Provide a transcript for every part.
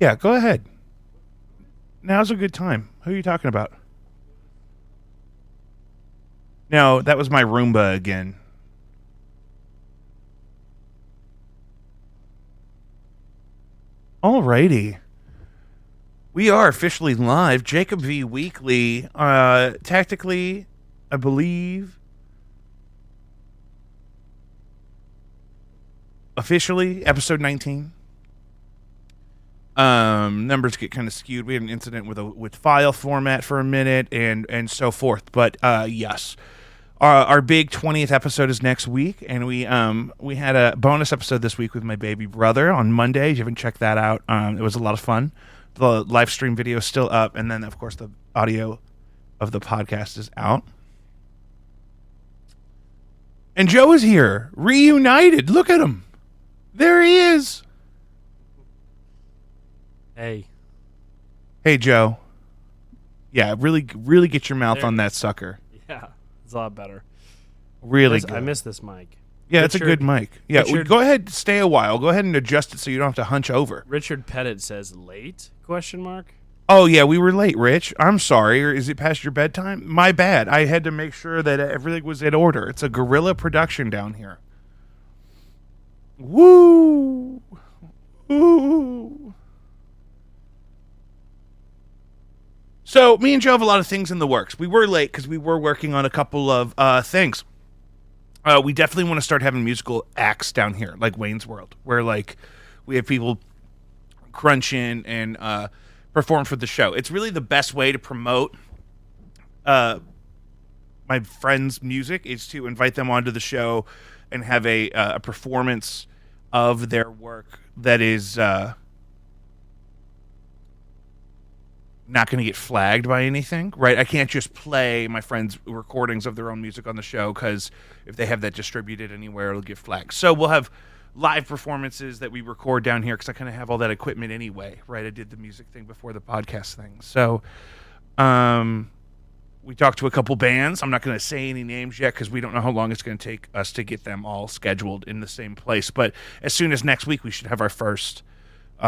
Yeah, go ahead. Now's a good time. Who are you talking about? No, that was my Roomba again. Alrighty. We are officially live. Jacob V Weekly. Tactically, I believe, officially, episode 19. Numbers get kind of skewed. We had an incident with file format for a minute and so forth. But yes, our big 20th episode is next week, and we had a bonus episode this week with my baby brother on Monday. If you haven't checked that out, it was a lot of fun. The live stream video is still up, and then of course the audio of the podcast is out. And Joe is here, reunited. Look at him. There he is. Hey. Hey, Joe. Yeah, really get your mouth There on it that is. sucker. Yeah, it's a lot better. Really good. I miss this mic. Yeah, it's a good mic. Yeah, Richard- go ahead, stay a while. Go ahead and adjust it so you don't have to hunch over. Richard Pettit says late? Question mark. Oh, yeah, we were late, Rich. I'm sorry. Or is it past your bedtime? My bad. I had to make sure that everything was in order. It's a guerrilla production down here. Woo! Woo! So, me and Joe have a lot of things in the works. We were late because we were working on a couple of things. We definitely want to start having musical acts down here, like Wayne's World, where like we have people crunch in and perform for the show. It's really the best way to promote my friends' music is to invite them onto the show and have a performance of their work that is not going to get flagged by anything, right? I can't just play my friends' recordings of their own music on the show because if they have that distributed anywhere, it'll get flagged. So we'll have live performances that we record down here because I kind of have all that equipment anyway, right? I did the music thing before the podcast thing. So we talked to a couple bands. I'm not going to say any names yet because we don't know how long it's going to take us to get them all scheduled in the same place. But as soon as next week, we should have our first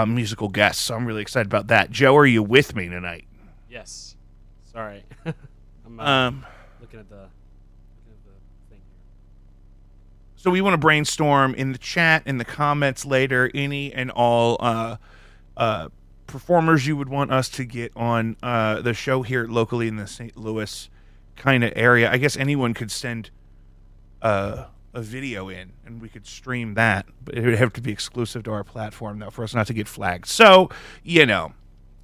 musical guests. So I'm really excited about that. Joe, are you with me tonight? Yes. Sorry. I'm looking at the thing here. So we want to brainstorm in the chat, in the comments later, any and all performers you would want us to get on the show here locally in the St. Louis kind of area. I guess anyone could send a video in and we could stream that, but it would have to be exclusive to our platform though for us not to get flagged. So,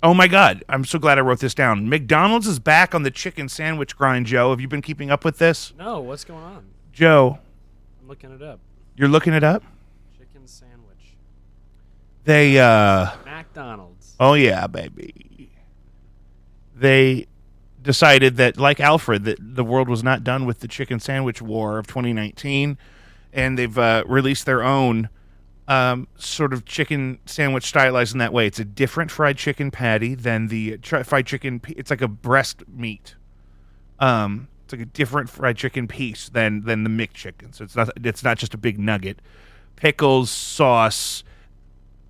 oh my God, I'm so glad I wrote this down. McDonald's is back on the chicken sandwich grind, Joe. Have you been keeping up with this? No, what's going on? Joe, I'm looking it up. you're looking it up? Chicken sandwich. They McDonald's. oh yeah, baby. They decided that, like Alfred, that the world was not done with the chicken sandwich war of 2019, and they've released their own sort of chicken sandwich stylized in that way. It's a different fried chicken patty than the fried chicken. It's like a breast meat. It's like a different fried chicken piece than the McChicken. So it's not just a big nugget. Pickles, sauce.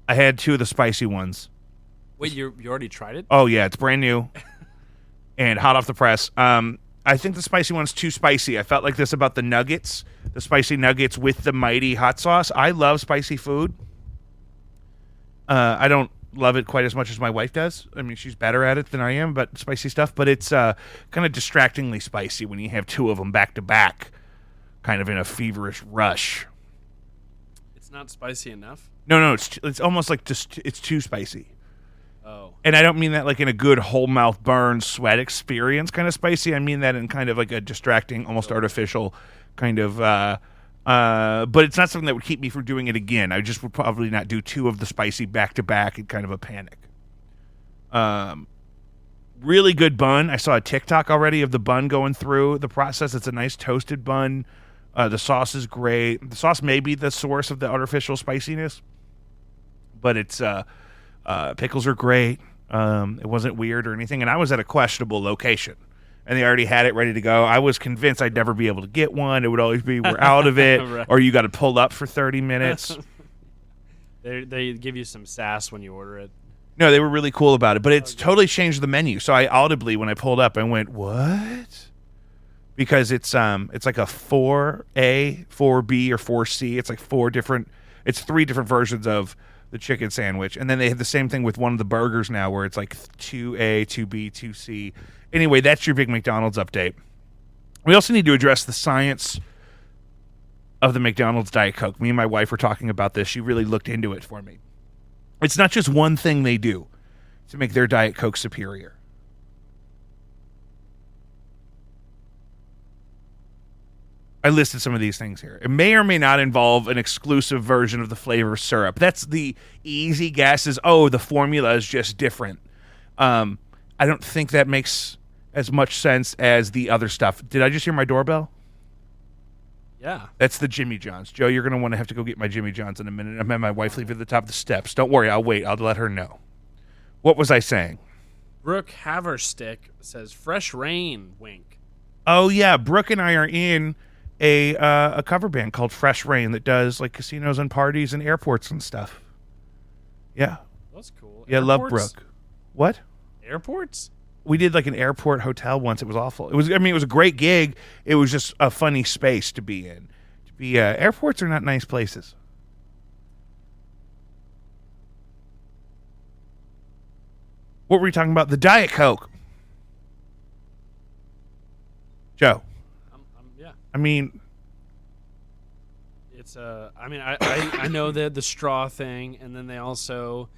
I had two of the spicy ones. Wait, you already tried it? Oh yeah, it's brand new and hot off the press. I think the spicy one's too spicy. I felt like this about the nuggets, the spicy nuggets with the mighty hot sauce. I love spicy food. I don't love it quite as much as my wife does. I mean, she's better at it than I am, but spicy stuff. But it's kind of distractingly spicy when you have two of them back to back, kind of in a feverish rush. It's not spicy enough? No, it's almost like it's too spicy. Oh. And I don't mean that like in a good whole mouth burn sweat experience kind of spicy. I mean that in kind of like a distracting, almost artificial kind of. But it's not something that would keep me from doing it again. I just would probably not do two of the spicy back to back in kind of a panic. Really good bun. I saw a TikTok already of the bun going through the process. It's a nice toasted bun. The sauce is great. The sauce may be the source of the artificial spiciness, but it's pickles are great. It wasn't weird or anything, and I was at a questionable location, and they already had it ready to go. I was convinced I'd never be able to get one. It would always be we're out of it, Right. or you got to pull up for 30 minutes. They give you some sass when you order it. No, they were really cool about it, but it's totally changed the menu. So I audibly, when I pulled up, I went, "What?" Because it's like a 4A, 4B, or 4C. It's like it's 3 different versions of the chicken sandwich, and then they have the same thing with one of the burgers now, where it's like 2A, 2B, 2C. Anyway, that's your big McDonald's update. We also need to address the science of the McDonald's Diet Coke. Me and my wife were talking about this. She really looked into it for me. It's not just one thing they do to make their Diet Coke superior. I listed some of these things here. It may or may not involve an exclusive version of the flavor syrup. That's the easy guess is, the formula is just different. I don't think that makes as much sense as the other stuff. Did I just hear my doorbell? Yeah. That's the Jimmy John's. Joe, you're going to want to have to go get my Jimmy John's in a minute. I'm having my wife leave at the top of the steps. Don't worry, I'll wait. I'll let her know. What was I saying? Brooke Haverstick says, fresh rain, wink. Oh, yeah. Brooke and I are in a cover band called Fresh Rain that does like casinos and parties and airports and stuff. Yeah. That's cool. Yeah, love Brooke. What? Airports? We did like an airport hotel once. It was awful. It was a great gig. It was just a funny space to be in. Airports are not nice places. What were we talking about? The Diet Coke. Joe. Yeah. I mean, it's I know the straw thing, and then they also.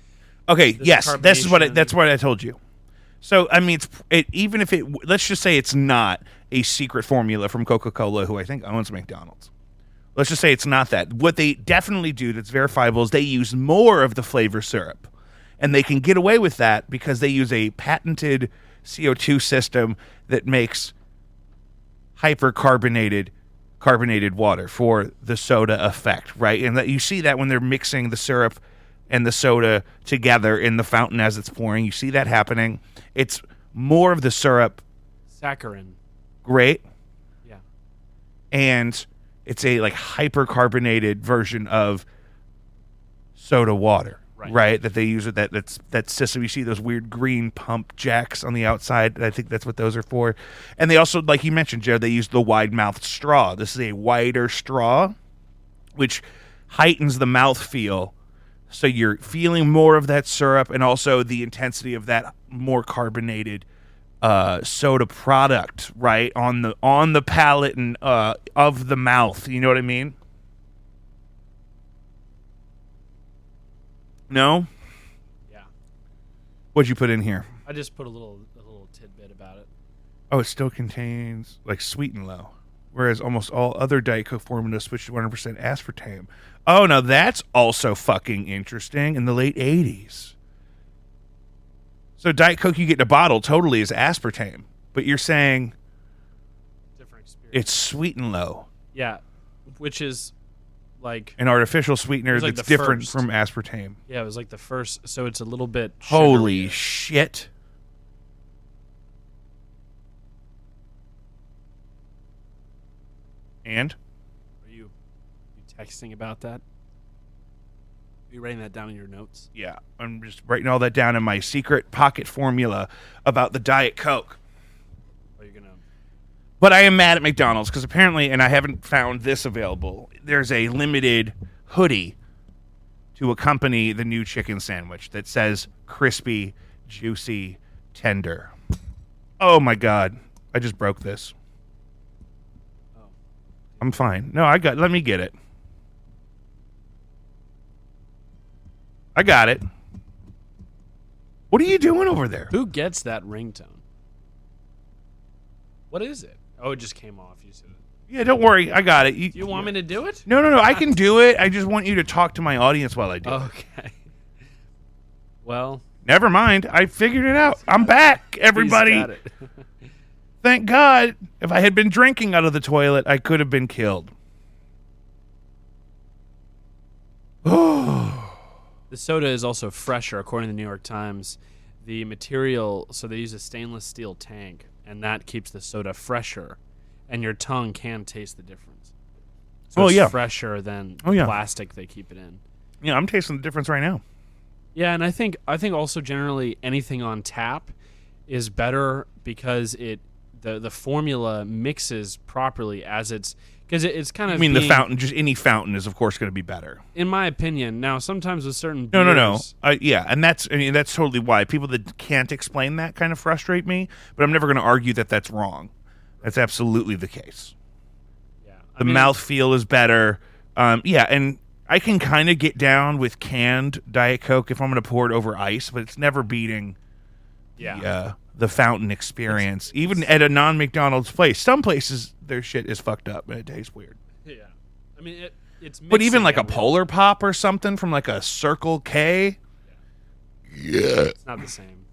Okay. Yes, that's what I told you. So I mean, even if let's just say it's not a secret formula from Coca-Cola, who I think owns McDonald's. Let's just say it's not that. What they definitely do that's verifiable is they use more of the flavor syrup, and they can get away with that because they use a patented CO2 system that makes carbonated water for the soda effect, right? And that you see that when they're mixing the syrup and the soda together in the fountain as it's pouring. You see that happening. It's more of the syrup. Saccharin. Great. Yeah. And it's a like hypercarbonated version of soda water, right? That they use with that system. You see those weird green pump jacks on the outside. I think that's what those are for. And they also, like you mentioned, Jared, they use the wide-mouthed straw. This is a wider straw, which heightens the mouthfeel. So you're feeling more of that syrup and also the intensity of that more carbonated soda product, right, on the palate and of the mouth. You know what I mean? No? Yeah. What'd you put in here? I just put a little tidbit about it. Oh, it still contains like sweet and low, whereas almost all other Diet Coke formulas switch to 100% aspartame. Oh, now that's also fucking interesting. In the late 80s. So Diet Coke you get in a bottle totally is aspartame, but you're saying different experience. It's sweet and low. Yeah, which is like an artificial sweetener like that's different from aspartame. Yeah, it was like the first, so it's a little bit Holy sugary. Shit. And? Are you texting about that? Are you writing that down in your notes? Yeah, I'm just writing all that down in my secret pocket formula about the Diet Coke. Are you gonna? But I am mad at McDonald's because apparently, and I haven't found this available, there's a limited hoodie to accompany the new chicken sandwich that says crispy, juicy, tender. Oh my God. I just broke this. Oh. I'm fine. No, let me get it. I got it. What are you doing over there? Who gets that ringtone? What is it? Oh, it just came off. You said it. Yeah, don't worry. I got it. Do you want me to do it? No. I can do it. I just want you to talk to my audience while I do it. Okay. Well. Never mind. I figured it out. I'm back, everybody. He's got it. Thank God. If I had been drinking out of the toilet, I could have been killed. The soda is also fresher, according to the New York Times. The material, so they use a stainless steel tank, and that keeps the soda fresher, and your tongue can taste the difference. So it's fresher than the plastic they keep it in. Yeah, I'm tasting the difference right now. Yeah, and I think also generally anything on tap is better because the formula mixes properly as because it's kind of. I mean, the fountain, just any fountain, is of course going to be better. In my opinion, now sometimes with certain No, beers, yeah, and that's totally why people that can't explain that kind of frustrate me. But I'm never going to argue that that's wrong. That's absolutely the case. Yeah, The mouthfeel is better. Yeah, and I can kind of get down with canned Diet Coke if I'm going to pour it over ice, but it's never beating the fountain experience. Even at a non-McDonald's place, some places their shit is fucked up and it tastes weird. Yeah, I mean it's. But even like a Polar Pop or something from like a Circle K, it's not the same.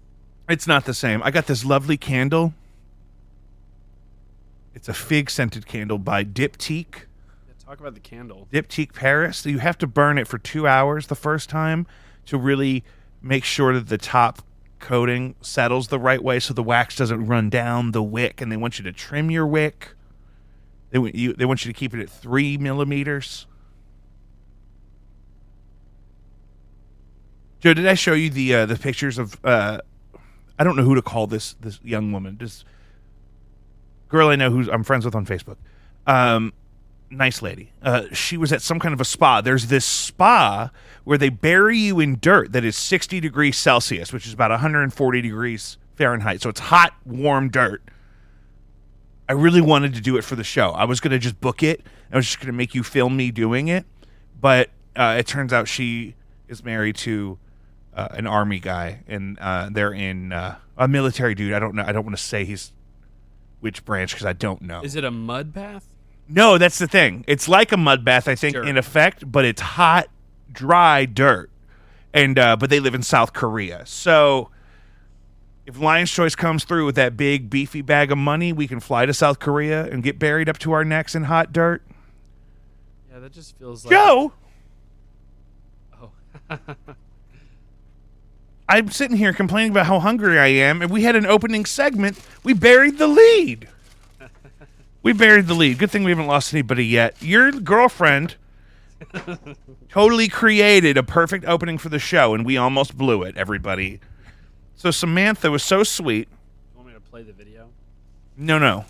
It's not the same. I got this lovely candle. It's a fig-scented candle by Diptyque. Talk about the candle. Diptyque Paris. So you have to burn it for 2 hours the first time to really make sure that the top coating settles the right way so the wax doesn't run down the wick. And they want you to trim your wick. They want you to keep it at 3 millimeters. Joe, did I show you the pictures of I don't know who to call this young woman, this girl I know I'm friends with on Facebook. Nice lady. She was at some kind of a spa. There's this spa where they bury you in dirt that is 60 degrees Celsius, which is about 140 degrees Fahrenheit. So it's hot, warm dirt. I really wanted to do it for the show. I was going to just book it. I was just going to make you film me doing it. But it turns out she is married to an army guy, and they're in a military dude. I don't know. I don't want to say he's which branch because I don't know. Is it a mud bath? No, that's the thing. It's like a mud bath, I think, in effect, but it's hot, dry dirt. And but they live in South Korea. So if Lion's Choice comes through with that big, beefy bag of money, we can fly to South Korea and get buried up to our necks in hot dirt. Yeah, that just feels like... Joe! Oh. I'm sitting here complaining about how hungry I am, and we had an opening segment. We buried the lead. We buried the lead. Good thing we haven't lost anybody yet. Your girlfriend totally created a perfect opening for the show, and we almost blew it, everybody. So Samantha was so sweet. You want me to play the video? No. Okay.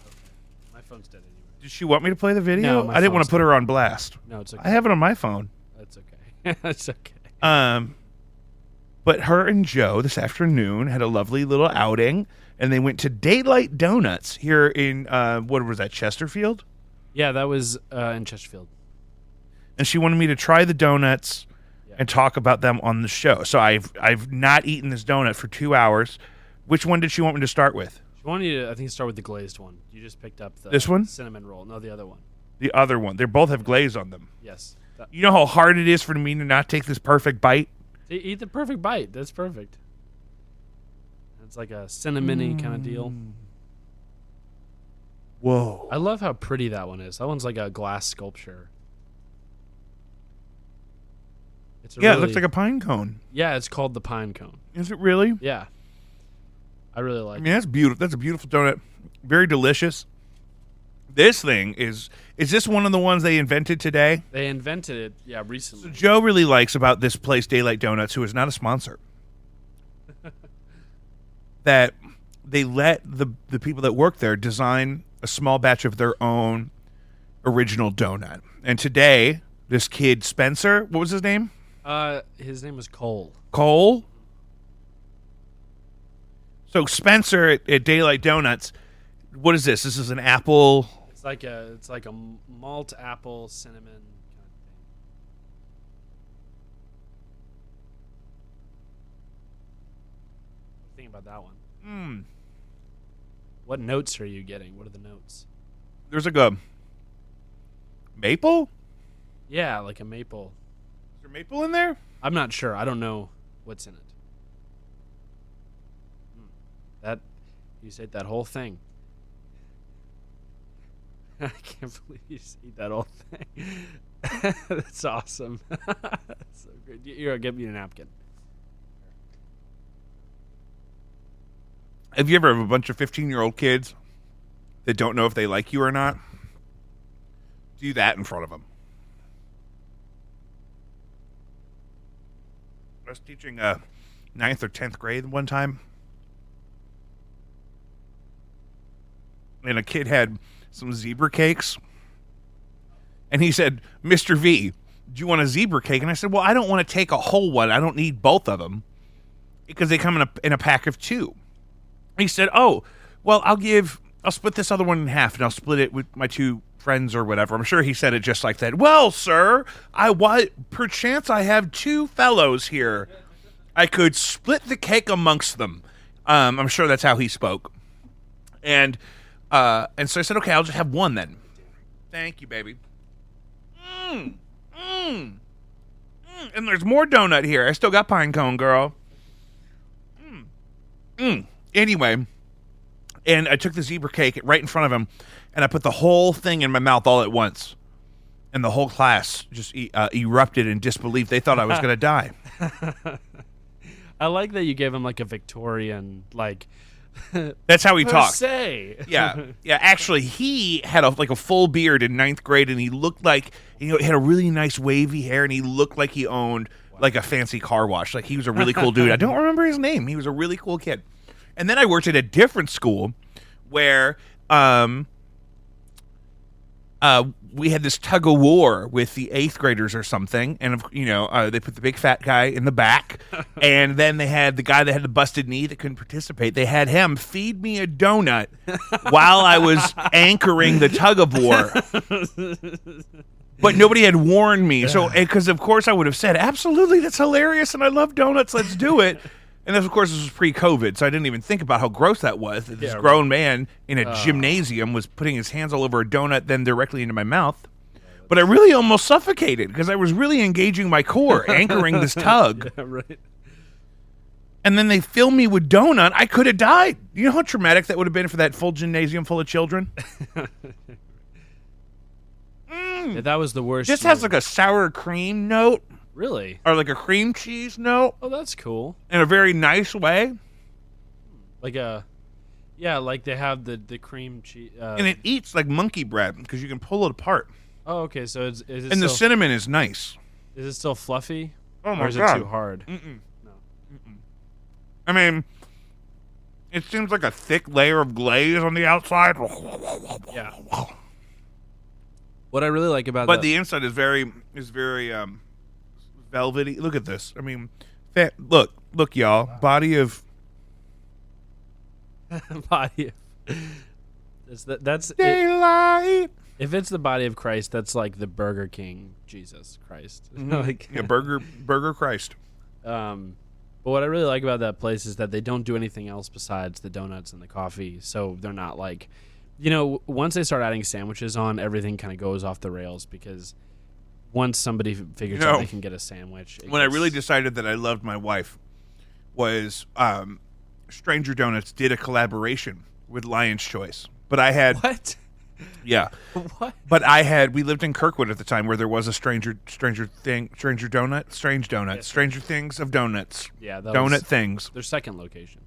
My phone's dead anyway. Did she want me to play the video? No, I didn't want to put her on blast. No, it's okay. I have it on my phone. That's okay. That's okay. But her and Joe this afternoon had a lovely little outing, and they went to Daylight Donuts here in, what was that, Chesterfield? Yeah, that was in Chesterfield. And she wanted me to try the donuts and talk about them on the show. So I've not eaten this donut for 2 hours. Which one did she want me to start with? She wanted you to, I think, start with the glazed one. You just picked up the this one? Cinnamon roll. No, the other one. The other one. They both have glaze on them. Yes. You know how hard it is for me to not take this perfect bite? Eat the perfect bite. That's perfect. It's like a cinnamon-y kind of deal. Whoa. I love how pretty that one is. That one's like a glass sculpture. It looks like a pine cone. Yeah, it's called the pine cone. Is it really? Yeah. I really like it. That's beautiful. That's a beautiful donut. Very delicious. This thing is this one of the ones they invented today? They invented it, yeah, recently. So Joe really likes about this place, Daylight Donuts, who is not a sponsor, that they let the people that work there design a small batch of their own original donut. And today, this kid, Spencer, what was his name? His name was Cole. Cole? So Spencer at Daylight Donuts, what is this? This is an apple... It's like a malt apple cinnamon kind of thing. Think about that one. What notes are you getting? What are the notes? There's like a maple? Yeah, like a maple. Is there maple in there? I'm not sure. I don't know what's in it. That you said that whole thing. I can't believe you just eat that whole thing. That's awesome. That's so great. Here, give me a napkin. Have you ever have a bunch of 15-year-old kids that don't know if they like you or not? Do that in front of them. I was teaching 9th or 10th grade one time, and a kid had some zebra cakes, and he said, "Mr. V, do you want a zebra cake?" And I said, "Well, I don't want to take a whole one. I don't need both of them because they come in a pack of 2." He said, "Oh, well, I'll split this other one in half, and I'll split it with my 2 friends or whatever." I'm sure he said it just like that. "Well, sir, perchance I have 2 fellows here. I could split the cake amongst them." I'm sure that's how he spoke. And so I said, "Okay, I'll just have one then." "Thank you, baby." And there's more donut here. I still got pine cone, girl. Anyway, and I took the zebra cake right in front of him, and I put the whole thing in my mouth all at once. And the whole class just erupted in disbelief. They thought I was going to die. I like that you gave him like a Victorian, like... That's how he talked. Say. Yeah. Actually, he had a full beard in 9th grade, and he looked like, he had a really nice wavy hair, and he looked like he owned like a fancy car wash. Like, he was a really cool dude. I don't remember his name. He was a really cool kid. And then I worked at a different school where we had this tug of war with the 8th graders or something, and they put the big fat guy in the back, and then they had the guy that had the busted knee that couldn't participate. They had him feed me a donut while I was anchoring the tug of war. But nobody had warned me, so because of course I would have said, "Absolutely, that's hilarious, and I love donuts. Let's do it." And of course, this was pre-COVID, so I didn't even think about how gross that was. This grown man in a gymnasium was putting his hands all over a donut, then directly into my mouth. But I really almost suffocated because I was really engaging my core, anchoring this tug. Yeah, right. And then they filled me with donut. I could have died. You know how traumatic that would have been for that full gymnasium full of children? Yeah, that was the worst. This has like a sour cream note. Really? Or like a cream cheese note. Oh, that's cool. In a very nice way. Like like they have the cream cheese. And it eats like monkey bread because you can pull it apart. Oh, okay. So is it and still, the cinnamon is nice. Is it still fluffy? Oh my Or is God. it too hard? Mm-mm. No. Mm-mm. I mean, it seems like a thick layer of glaze on the outside. Yeah. What I really like about But the inside is very velvety. Look at this. I mean, look, y'all. Wow. Body of that's daylight. If it's the body of Christ, that's like the Burger King Jesus Christ. Mm-hmm. Burger Christ. But what I really like about that place is that they don't do anything else besides the donuts and the coffee. So they're not like, once they start adding sandwiches on, everything kind of goes off the rails because once somebody figures out they can get a sandwich. When I really decided that I loved my wife was Stranger Donuts did a collaboration with Lion's Choice. But I had... What? Yeah. What? But we lived in Kirkwood at the time where there was a Stranger Things of Donuts. Yeah. Donut Things. Their second location.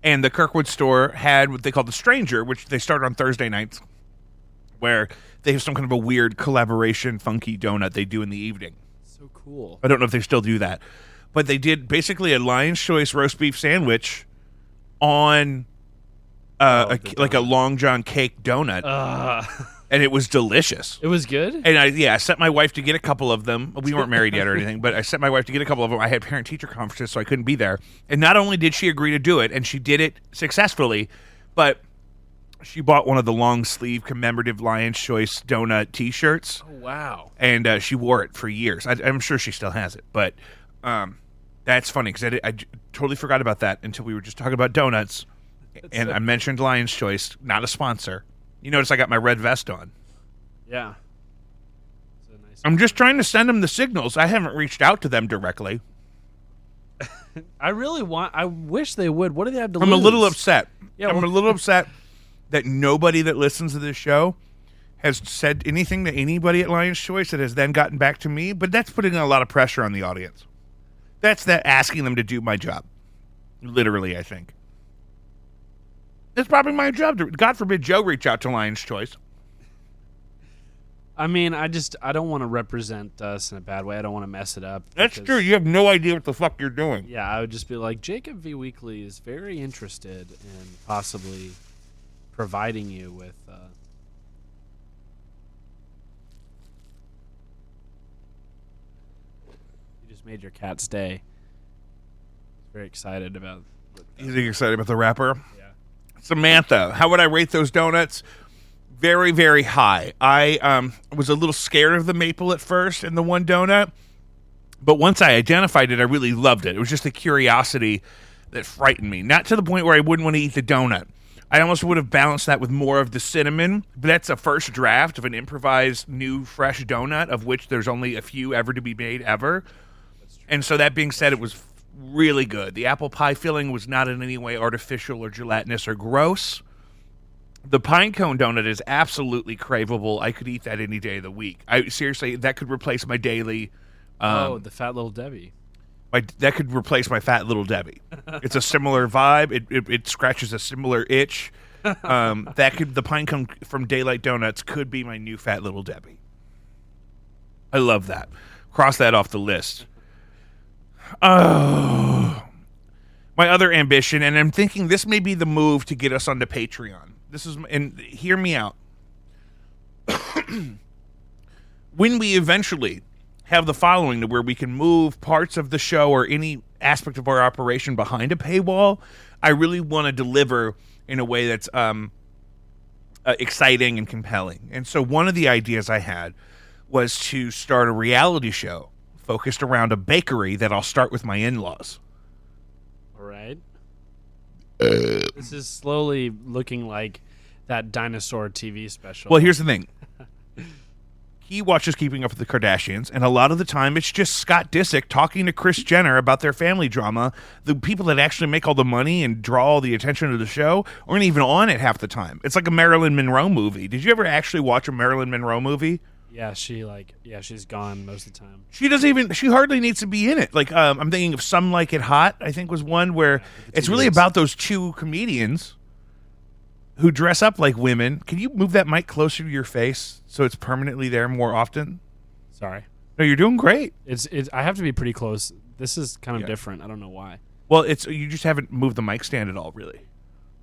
And the Kirkwood store had what they called the Stranger, which they start on Thursday nights, where they have some kind of a weird collaboration funky donut they do in the evening. So cool. I don't know if they still do that. But they did basically a Lion's Choice roast beef sandwich on a Long John cake donut. And it was delicious. It was good? And I sent my wife to get a couple of them. We weren't married yet or anything, but I sent my wife to get a couple of them. I had parent-teacher conferences, so I couldn't be there. And not only did she agree to do it, and she did it successfully, but she bought one of the long-sleeve commemorative Lion's Choice donut T-shirts. Oh, wow. And she wore it for years. I'm sure she still has it. But that's funny because I totally forgot about that until we were just talking about donuts. I mentioned Lion's Choice, not a sponsor. You notice I got my red vest on. Yeah. I'm just trying to send them the signals. I haven't reached out to them directly. I wish they would. What do they have to lose? I'm a little upset. Yeah, I'm a little upset that nobody that listens to this show has said anything to anybody at Lion's Choice that has then gotten back to me, but that's putting a lot of pressure on the audience. That's asking them to do my job. Literally, I think. It's probably my job to, God forbid Joe reach out to Lion's Choice. I mean, I don't want to represent us in a bad way. I don't want to mess it up. That's true. You have no idea what the fuck you're doing. Yeah, I would just be like, Jacob V Weekly is very interested in possibly providing you with. You just made your cat stay. Very excited about. You think excited about the rapper? Yeah. Samantha, how would I rate those donuts? Very, very high. I was a little scared of the maple at first in the one donut, but once I identified it, I really loved it. It was just the curiosity that frightened me. Not to the point where I wouldn't want to eat the donut. I almost would have balanced that with more of the cinnamon, but that's a first draft of an improvised new fresh donut, of which there's only a few ever to be made ever. And so that being said, it was really good. The apple pie filling was not in any way artificial or gelatinous or gross. The pine cone donut is absolutely craveable. I could eat that any day of the week. Seriously, that could replace my daily. The Fat Little Debbie. That could replace my Fat Little Debbie. It's a similar vibe. It scratches a similar itch. The pine cone from Daylight Donuts could be my new Fat Little Debbie. I love that. Cross that off the list. Oh, my other ambition, and I'm thinking this may be the move to get us onto Patreon. And hear me out. When we eventually have the following to where we can move parts of the show or any aspect of our operation behind a paywall, I really want to deliver in a way that's exciting and compelling. And so one of the ideas I had was to start a reality show focused around a bakery that I'll start with my in-laws. All right. This is slowly looking like that dinosaur TV special. Well, here's the thing. He watches Keeping Up with the Kardashians, and a lot of the time it's just Scott Disick talking to Kris Jenner about their family drama. The people that actually make all the money and draw all the attention to the show aren't even on it half the time. It's like a Marilyn Monroe movie. Did you ever actually watch a Marilyn Monroe movie? Yeah, she's gone most of the time. She hardly needs to be in it. Like, I'm thinking of Some Like It Hot, I think was one where it's really about those two comedians who dress up like women. Can you move that mic closer to your face so it's permanently there more often? Sorry. No, you're doing great. It's I have to be pretty close. This is kind of different. I don't know why. Well, you just haven't moved the mic stand at all, really.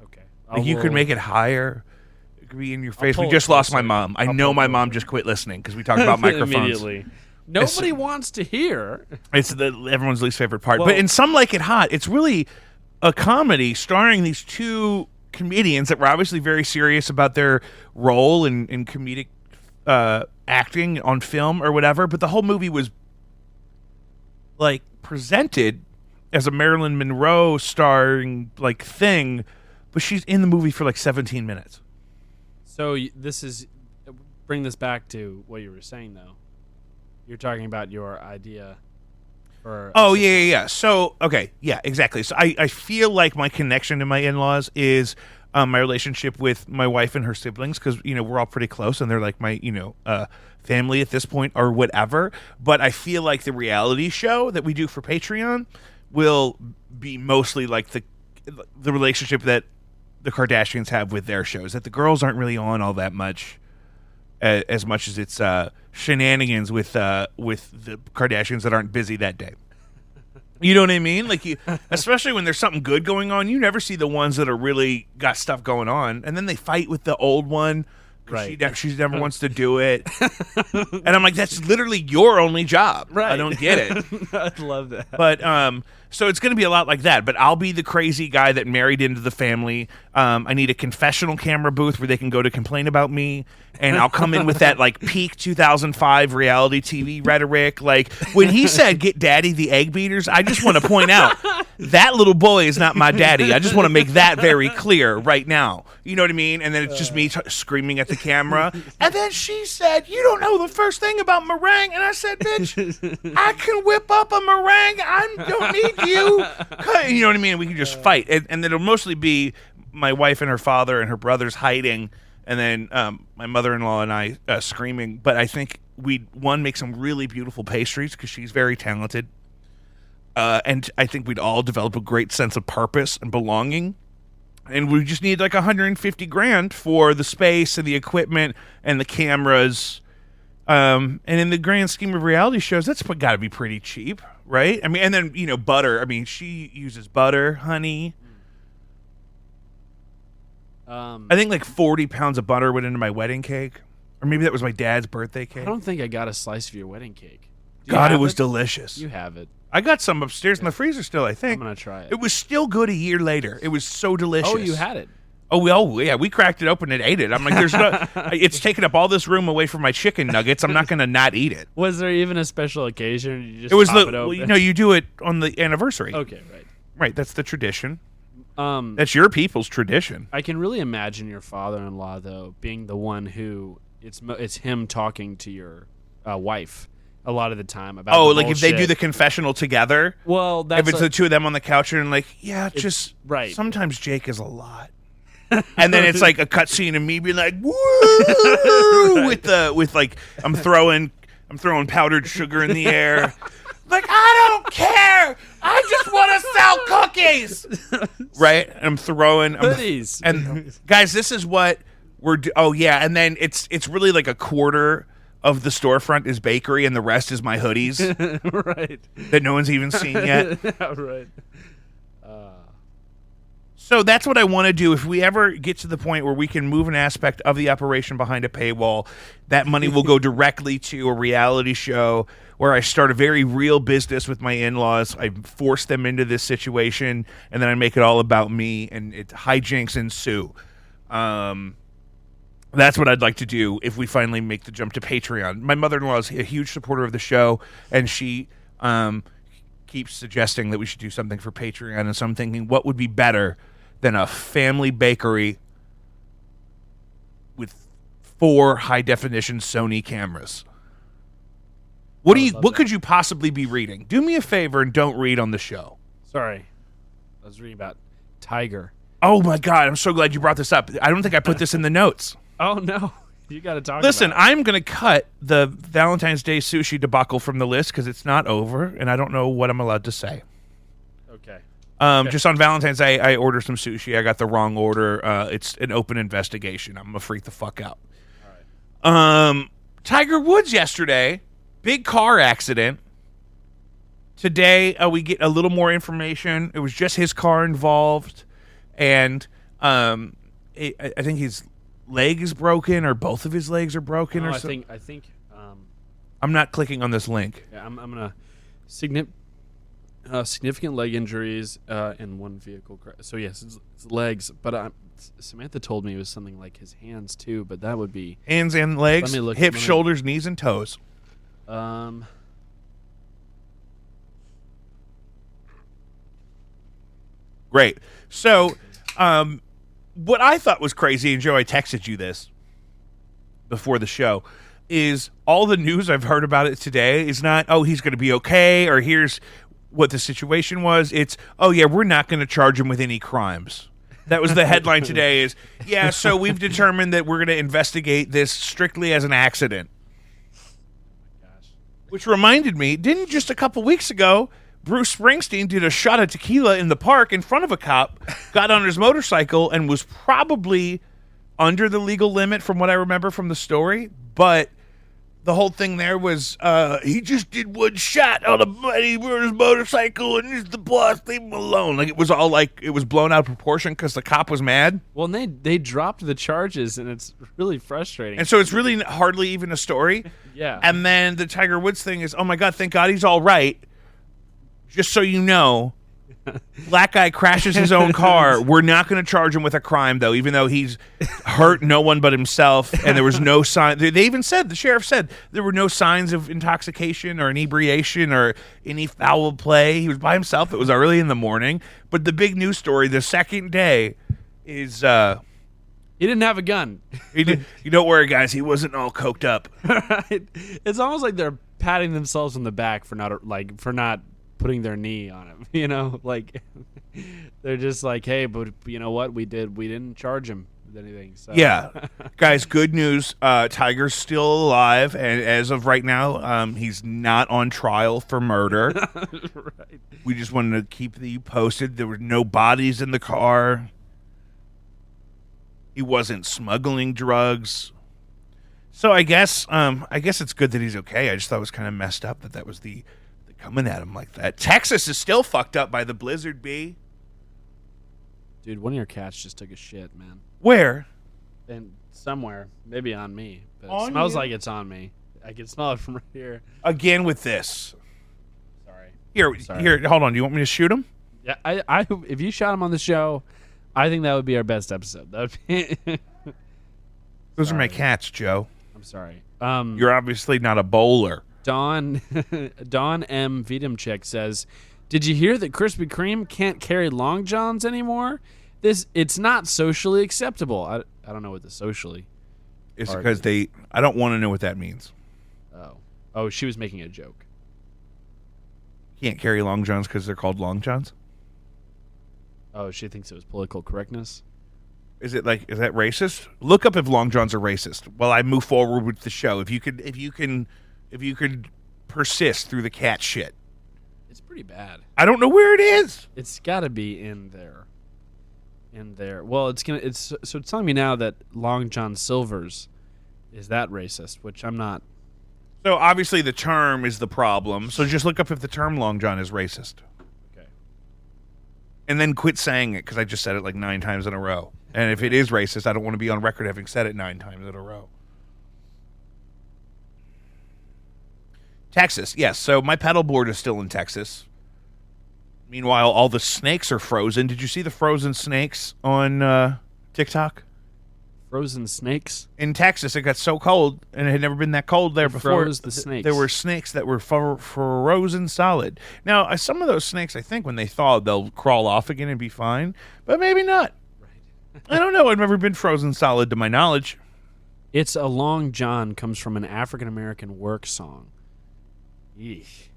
Okay. Like you could make it higher. It could be in your face. We just lost my mom. I know my mom just quit listening because we talked about microphones. Immediately. Nobody wants to hear. It's everyone's least favorite part. But in Some Like It Hot, it's really a comedy starring these two comedians that were obviously very serious about their role in comedic acting on film or whatever. But the whole movie was like presented as a Marilyn Monroe starring like thing, but she's in the movie for like 17 minutes. So bring this back to what you were saying, though. You're talking about your idea for... Oh, yeah. So, okay, yeah, exactly. So I feel like my connection to my in-laws is my relationship with my wife and her siblings because, we're all pretty close and they're like my, family at this point or whatever. But I feel like the reality show that we do for Patreon will be mostly like the relationship that the Kardashians have with their shows, that the girls aren't really on all that much, as much as it's shenanigans with the Kardashians that aren't busy that day. You know what I mean? Like, especially when there's something good going on, you never see the ones that are really got stuff going on, and then they fight with the old one. Right. She never wants to do it. And I'm like, that's literally your only job. Right. I don't get it. I love that. But so it's going to be a lot like that. But I'll be the crazy guy that married into the family. I need a confessional camera booth where they can go to complain about me. And I'll come in with that like peak 2005 reality TV rhetoric. Like when he said, get daddy the egg beaters, I just want to point out that little boy is not my daddy. I just want to make that very clear right now. You know what I mean? And then it's just me screaming at the camera. And then she said, you don't know the first thing about meringue. And I said, bitch, I can whip up a meringue. I don't need you. You know what I mean? We can just fight. And then it'll mostly be my wife and her father and her brothers hiding. And then my mother-in-law and I screaming. But I think we'd, make some really beautiful pastries because she's very talented. And I think we'd all develop a great sense of purpose and belonging. And we just need like $150,000 for the space and the equipment and the cameras And in the grand scheme of reality shows, that's got to be pretty cheap, right? I mean, and then, butter. I mean, she uses butter, honey. I think like 40 pounds of butter went into my wedding cake. Or maybe that was my dad's birthday cake. I don't think I got a slice of your wedding cake. God, it was delicious. You have it. I got some upstairs in the freezer still, I think. I'm going to try it. It was still good a year later. It was so delicious. Oh, you had it? Oh, yeah, we cracked it open and ate it. I'm like, there's no, it's taking up all this room away from my chicken nuggets. I'm not going to not eat it. Was there even a special occasion? You just It was pop it open? well, you do it on the anniversary. Okay, right. Right, that's the tradition. That's your people's tradition. I can really imagine your father-in-law, though, being the one who it's him talking to your wife a lot of the time about the like if they do bullshit. the confessional together. Well, that's if it's the two of them on the couch and like, yeah, just right. Sometimes Jake is a lot. And then it's like a cutscene of me being like, woo, with like I'm throwing powdered sugar in the air. Like, I don't care. I just want to sell cookies. Right? And I'm throwing hoodies. And guys, this is what we're oh yeah, and then it's really like a quarter of the storefront is bakery and the rest is my hoodies. Right. That no one's even seen yet. Right. So that's what I want to do. If we ever get to the point where we can move an aspect of the operation behind a paywall, that money will go directly to a reality show where I start a very real business with my in-laws. I force them into this situation, and then I make it all about me, and hijinks ensue. That's what I'd like to do if we finally make the jump to Patreon. My mother-in-law is a huge supporter of the show, and she keeps suggesting that we should do something for Patreon, and so I'm thinking, what would be better than a family bakery with 4 high-definition Sony cameras? What could you possibly be reading? Do me a favor and don't read on the show. Sorry. I was reading about Tiger. Oh, my God. I'm so glad you brought this up. I don't think I put this in the notes. Oh, no. You got to talk Listen, about it. I'm going to cut the Valentine's Day sushi debacle from the list because it's not over, and I don't know what I'm allowed to say. Okay. Just on Valentine's Day, I ordered some sushi. I got the wrong order. It's an open investigation. I'm going to freak the fuck out. All right. Tiger Woods yesterday, big car accident. Today, we get a little more information. It was just his car involved, and I think his leg is broken, or both of his legs are broken, or something. I think. I'm not clicking on this link. Yeah, I'm gonna significant leg injuries in one vehicle crash. So yes, it's legs. But Samantha told me it was something like his hands too. But that would be hands and legs, let me look, hips, shoulders, knees, and toes. Great. So, what I thought was crazy, and Joe, I texted you this before the show, is all the news I've heard about it today is not, oh, he's going to be okay, or here's what the situation was. It's, oh, yeah, we're not going to charge him with any crimes. That was the headline today is, yeah, so we've determined that we're going to investigate this strictly as an accident. Which reminded me, didn't just a couple weeks ago, Bruce Springsteen did a shot of tequila in the park in front of a cop, got on his motorcycle, and was probably under the legal limit from what I remember from the story. But the whole thing there was he just did one shot on his motorcycle, and he's the boss, leave him alone. Like, it was all like, it was blown out of proportion because the cop was mad. Well, and they dropped the charges, and it's really frustrating. And so it's really hardly even a story. Yeah. And then the Tiger Woods thing is, oh my God, thank God he's all right. Just so you know, black guy crashes his own car. We're not going to charge him with a crime, though, even though he's hurt no one but himself, and there was no sign. They even said, the sheriff said, there were no signs of intoxication or inebriation or any foul play. He was by himself. It was early in the morning. But the big news story the second day is... he didn't have a gun. You don't worry, guys. He wasn't all coked up. Right? It's almost like they're patting themselves on the back for not putting their knee on him, you know, like they're just like, hey, but you know what we didn't charge him with anything. So. Yeah, guys, good news. Tiger's still alive, and as of right now, he's not on trial for murder. Right. We just wanted to keep you posted. There were no bodies in the car. He wasn't smuggling drugs. So I guess it's good that he's okay. I just thought it was kind of messed up that was the coming at him like that. Texas is still fucked up by the blizzard, B. Dude, one of your cats just took a shit, man. Where? And somewhere, maybe on me, but On it smells you? like it's on me. I can smell it from right here. Again with this. Sorry. Here, hold on. Do you want me to shoot him? Yeah, I if you shot him on the show, I think that would be our best episode. That would be. Those are my cats, Joe. I'm sorry. You're obviously not a bowler. Dawn M. Vitamchick says, "Did you hear that Krispy Kreme can't carry Long Johns anymore? It's not socially acceptable." I don't know what the socially. It's because I don't want to know what that means. Oh, she was making a joke. Can't carry Long Johns because they're called Long Johns? Oh, she thinks it was political correctness. Is that racist? Look up if Long Johns are racist while I move forward with the show. If you could persist through the cat shit. It's pretty bad. I don't know where it is. It's got to be in there. Well, it's telling me now that Long John Silver's is that racist, which I'm not. So obviously the term is the problem. So just look up if the term Long John is racist. Okay. And then quit saying it because I just said it like 9 times in a row. And if it is racist, I don't want to be on record having said it 9 times in a row. Texas, yes. So my pedal board is still in Texas. Meanwhile, all the snakes are frozen. Did you see the frozen snakes on TikTok? Frozen snakes? In Texas, it got so cold, and it had never been that cold there before. Froze the snakes. There were snakes that were frozen solid. Now, some of those snakes, I think, when they thaw, they'll crawl off again and be fine, but maybe not. Right. I don't know. I've never been frozen solid to my knowledge. It's a Long John comes from an African-American work song. Yeesh.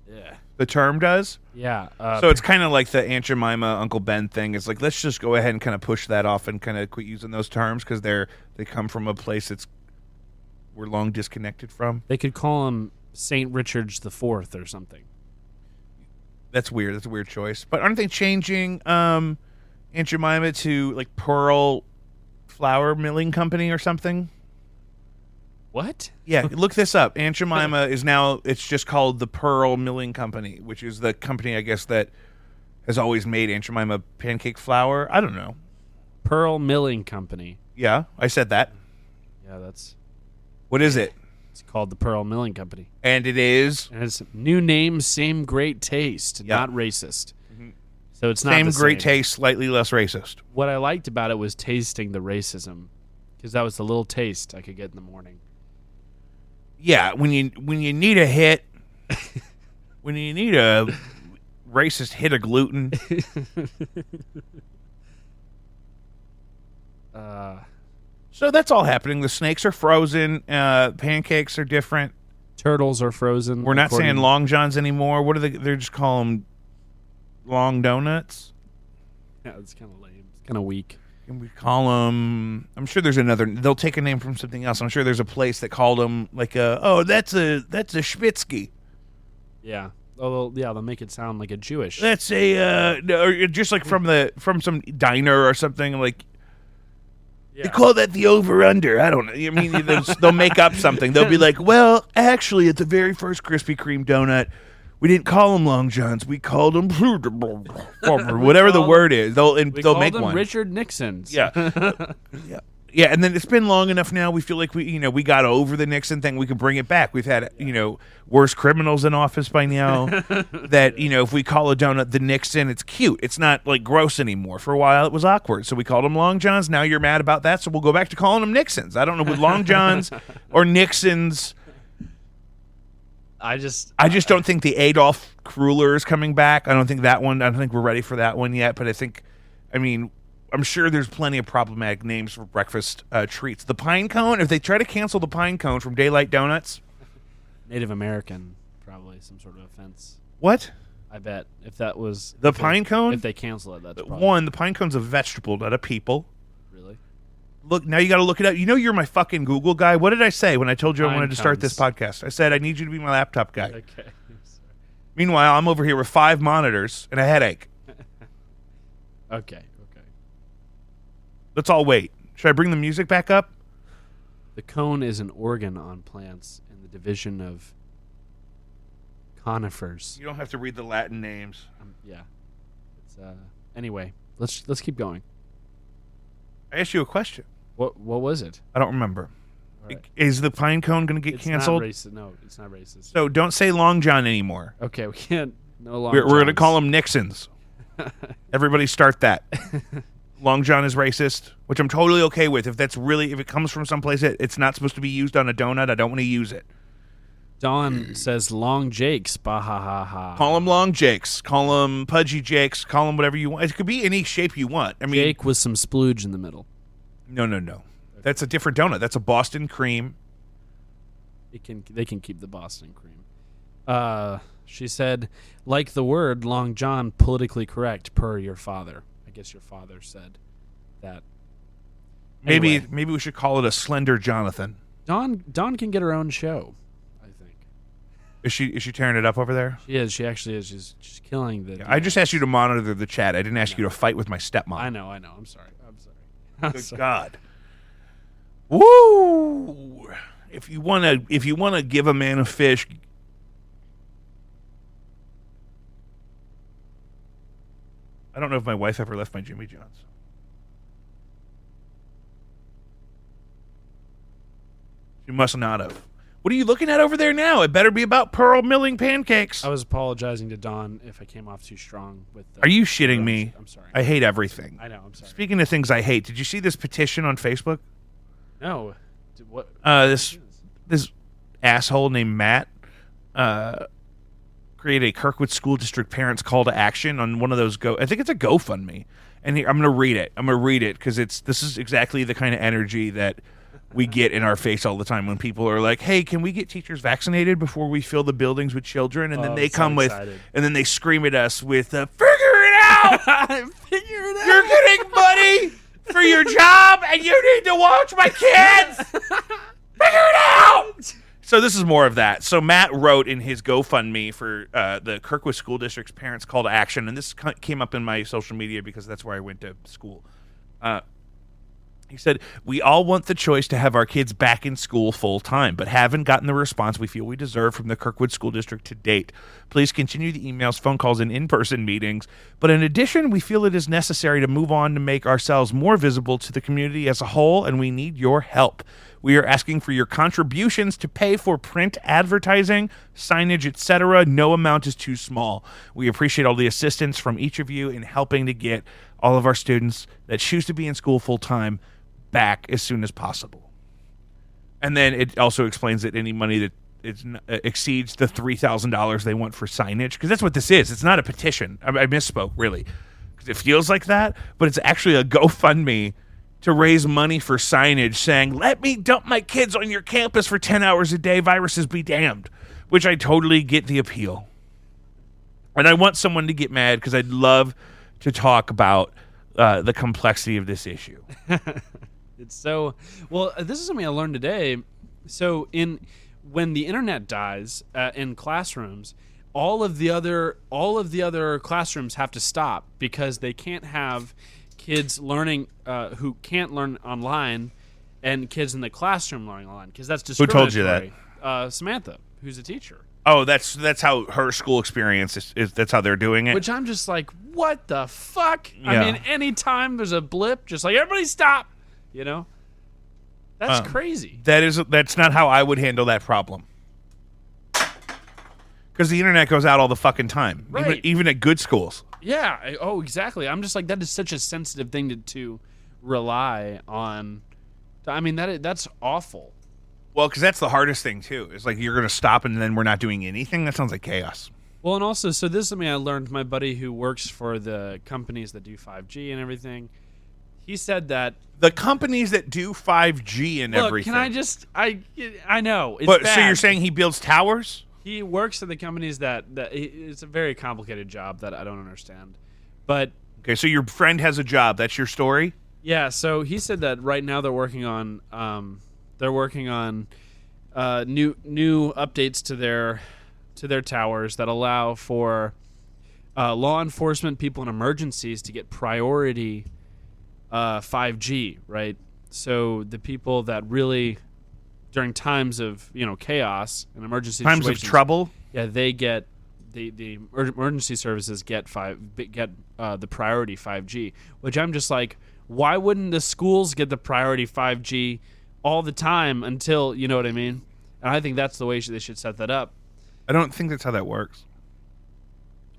Yeah. The term does? Yeah. So it's kind of like the Aunt Jemima, Uncle Ben thing. It's like, let's just go ahead and kind of push that off and kind of quit using those terms because they come from a place we're long disconnected from. They could call him St. Richard's the Fourth or something. That's weird. That's a weird choice. But aren't they changing Aunt Jemima to like Pearl Flour Milling Company or something? What? Yeah, look this up. Aunt Jemima is now, it's just called the Pearl Milling Company, which is the company, I guess, that has always made Aunt Jemima pancake flour. I don't know. Pearl Milling Company. Yeah, I said that. Yeah, that's... What is it? It's called the Pearl Milling Company. And it is? And it's new name, same great taste, not racist. Mm-hmm. So it's not same the great same. taste, slightly less racist. What I liked about it was tasting the racism, because that was the little taste I could get in the morning. Yeah, when you need a hit, when you need a racist hit of gluten. So that's all happening. The snakes are frozen. Pancakes are different. Turtles are frozen. We're not saying Long Johns anymore. What are they? They're just call them long donuts. Yeah, it's kind of lame. It's kind of weak. And we call them. I'm sure there's another. They'll take a name from something else. I'm sure there's a place that called them like that's a Schwitzky. Yeah. Oh, they'll make it sound like a Jewish. That's or just like from some diner or something like. Yeah. They call that the over-under. I don't know. I mean, they'll make up something. They'll be like, well, actually, at the very first Krispy Kreme donut, we didn't call them Long Johns. We called them whatever the word is. They'll make one. Richard Nixon's. Yeah. Yeah. Yeah, and then it's been long enough now. We feel like we got over the Nixon thing. We could bring it back. We've had worse criminals in office by now. That if we call a donut the Nixon, it's cute. It's not like gross anymore. For a while, it was awkward, so we called them Long Johns. Now you're mad about that, so we'll go back to calling them Nixons. I don't know with Long Johns or Nixons. I just don't think the Adolf Kruller is coming back. I don't think we're ready for that one yet. But I'm sure there's plenty of problematic names for breakfast treats. The pine cone, if they try to cancel the pine cone from Daylight Donuts. Native American, probably some sort of offense. What? I bet if that was... The pine cone? If they cancel it, that's probably... One, the pine cone's a vegetable, not a people. Really? Look, now you got to look it up. You're my fucking Google guy. What did I say when I told you I wanted to start this podcast? I said, I need you to be my laptop guy. Okay. Meanwhile, I'm over here with 5 monitors and a headache. Okay. Let's all wait. Should I bring the music back up? The cone is an organ on plants in the division of conifers. You don't have to read the Latin names. Yeah. It's anyway, let's keep going. I asked you a question. What was it? I don't remember. Right. Is the pine cone going to get canceled? Not racist. No, it's not racist. So don't say Long John anymore. Okay, we can't. No longer. We're going to call them Nixons. Everybody start that. Long John is racist, which I'm totally okay with. If it comes from someplace that it's not supposed to be used on a donut, I don't want to use it. Dawn says Long Jakes. Bah ha ha ha. Call them Long Jakes. Call them Pudgy Jakes. Call them whatever you want. It could be any shape you want. I mean, Jake with some splooge in the middle. No. That's a different donut. That's a Boston cream. They can keep the Boston cream. She said, like the word Long John, politically correct per your father. I guess your father said that. Anyway, Maybe we should call it a Slender Jonathan. Dawn can get her own show, I think. Is she tearing it up over there? She is. She actually is. She's killing the. Yeah, I just asked you to monitor the chat. I didn't ask you to fight with my stepmom. I know. I'm sorry. Good God. Woo! If you wanna give a man a fish, I don't know if my wife ever left my Jimmy John's. She must not have. What are you looking at over there now? It better be about pearl milling pancakes. I was apologizing to Dawn if I came off too strong with. Are you shitting me? I'm sorry. I hate everything. I know. I'm sorry. Speaking of things I hate, did you see this petition on Facebook? No. What? This asshole named Matt created a Kirkwood School District parents call to action on one of those I think it's a GoFundMe, and I'm gonna read it. Because this is exactly the kind of energy that we get in our face all the time when people are like, "Hey, can we get teachers vaccinated before we fill the buildings with children?" And then they come excited. and then they scream at us with, "Figure it out! Figure it out! You're getting money for your job, and you need to watch my kids. Figure it out!" So this is more of that. So Matt wrote in his GoFundMe for the Kirkwood School District's parents call to action, and this came up in my social media because that's where I went to school. He said, "We all want the choice to have our kids back in school full time, but haven't gotten the response we feel we deserve from the Kirkwood School District to date. Please continue the emails, phone calls, and in-person meetings. But in addition, we feel it is necessary to move on to make ourselves more visible to the community as a whole, and we need your help. We are asking for your contributions to pay for print advertising, signage, etc. No amount is too small. We appreciate all the assistance from each of you in helping to get all of our students that choose to be in school full time back as soon as possible." And then it also explains that any money that exceeds the $3,000 they want for signage, because that's what this is. It's not a petition. I misspoke, really, because it feels like that, but it's actually a GoFundMe to raise money for signage saying, "Let me dump my kids on your campus for 10 hours a day, viruses be damned," which I totally get the appeal. And I want someone to get mad because I'd love to talk about the complexity of this issue. It's so well. This is something I learned today. So when the internet dies in classrooms, all of the other classrooms have to stop because they can't have kids learning who can't learn online and kids in the classroom learning online because that's discriminatory. Who told you that? Samantha, who's a teacher. Oh, that's how her school experience is. That's how they're doing it. Which I'm just like, what the fuck? Yeah. I mean, anytime there's a blip, just like everybody stop. You know, that's crazy. That's not how I would handle that problem. Because the internet goes out all the fucking time, Right. even at good schools. Yeah. Exactly. I'm just like, that is such a sensitive thing to rely on. I mean, that's awful. Well, because that's the hardest thing too. It's like you're going to stop and then we're not doing anything. That sounds like chaos. Well, and also, so this is something I learned. My buddy who works for the companies that do 5G and everything, he said that the companies that do 5G and everything. Can I just? I know. It's but bad. so you're saying he builds towers? He works at the companies that it's a very complicated job that I don't understand. But okay, so your friend has a job. That's your story? Yeah. So he said that right now they're working on new updates to their towers that allow for law enforcement, people in emergencies to get priority 5G, right? So the people that really during times of chaos and emergency Times of situations, trouble. yeah, they get the emergency services get the priority 5G, which I'm just like, why wouldn't the schools get the priority 5G all the time until, you know what I mean? And I think that's the way they should set that up. I don't think that's how that works.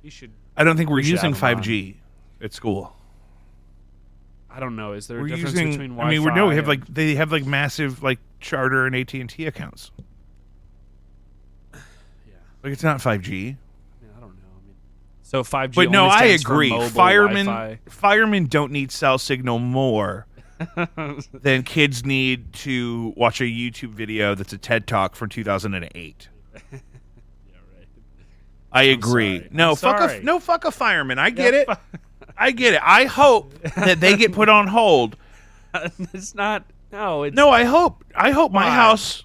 You should. I don't think we're using have 'em 5G at school. I don't know. Is there a We're difference using. between I Wi-Fi? mean, we have they have massive Charter and AT&T accounts. Yeah. It's not 5G. Yeah, I don't know. I mean, so 5G. But no, only I stands for agree. mobile Firemen Wi-Fi. don't need cell signal more than kids need to watch a YouTube video that's a TED Talk from 2008. Yeah, right. I agree. sorry. No, I'm fuck sorry. fuck a fireman. I get it. I get it. I hope that they get put on hold. It's not. No, it's No, I hope my Why? house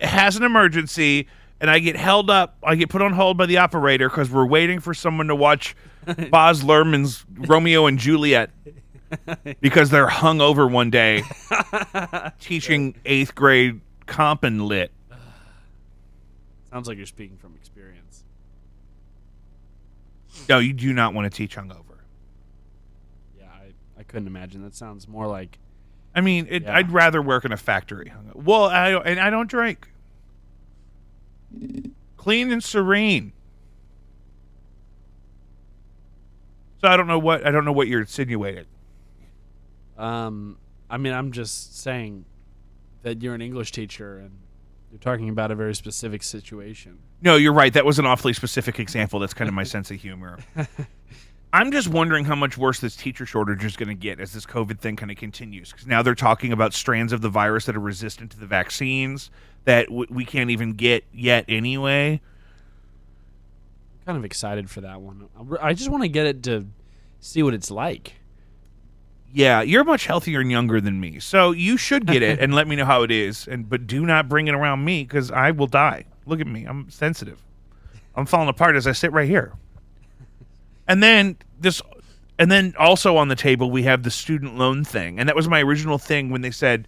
has an emergency and I get held up. I get put on hold by the operator because we're waiting for someone to watch Baz Luhrmann's Romeo and Juliet because they're hungover one day teaching 8th grade comp and lit. Sounds like you're speaking from experience. No, you do not want to teach hungover. Yeah, I couldn't imagine. That sounds more like. I mean, Yeah. I'd rather work in a factory. Well, I don't drink. Clean and serene. So I don't know what you're insinuating. I mean, I'm just saying that you're an English teacher and you're talking about a very specific situation. No, you're right. That was an awfully specific example. That's kind of my sense of humor. I'm just wondering how much worse this teacher shortage is going to get as this COVID thing kind of continues. Because now they're talking about strands of the virus that are resistant to the vaccines that we can't even get yet anyway. I'm kind of excited for that one. I just want to get it to see what it's like. Yeah, you're much healthier and younger than me, so you should get it and let me know how it is. But do not bring it around me because I will die. Look at me, I'm sensitive. I'm falling apart as I sit right here. And then also on the table we have the student loan thing, and that was my original thing when they said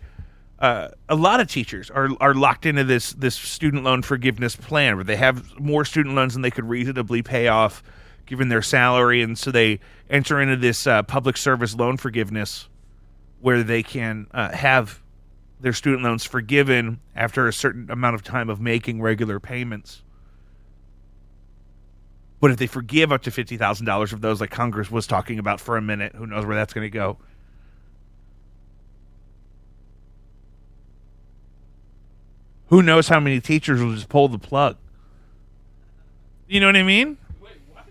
a lot of teachers are locked into this student loan forgiveness plan where they have more student loans than they could reasonably pay off given their salary, and so they enter into this public service loan forgiveness where they can have their student loans forgiven after a certain amount of time of making regular payments. But if they forgive up to $50,000 of those, like Congress was talking about for a minute, who knows where that's going to go. Who knows how many teachers will just pull the plug? You know what I mean? Wait, what?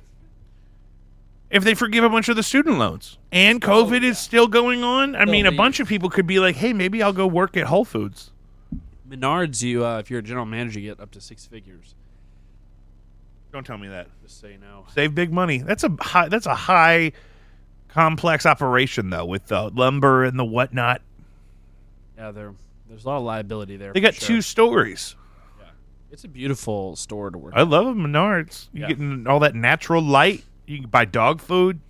If they forgive a bunch of the student loans and COVID is still going on, I mean, a leave. bunch of people could be like, hey, maybe I'll go work at Whole Foods. Menards, if you're a general manager, you get up to 6 figures. Don't tell me that. Just so you know. Save big money. That's a high complex operation, though, with the lumber and the whatnot. Yeah, there's a lot of liability there. They for got sure. 2 stories. Yeah. It's a beautiful store to work I love them, Menards. You Yeah. getting all that natural light. You can buy dog food.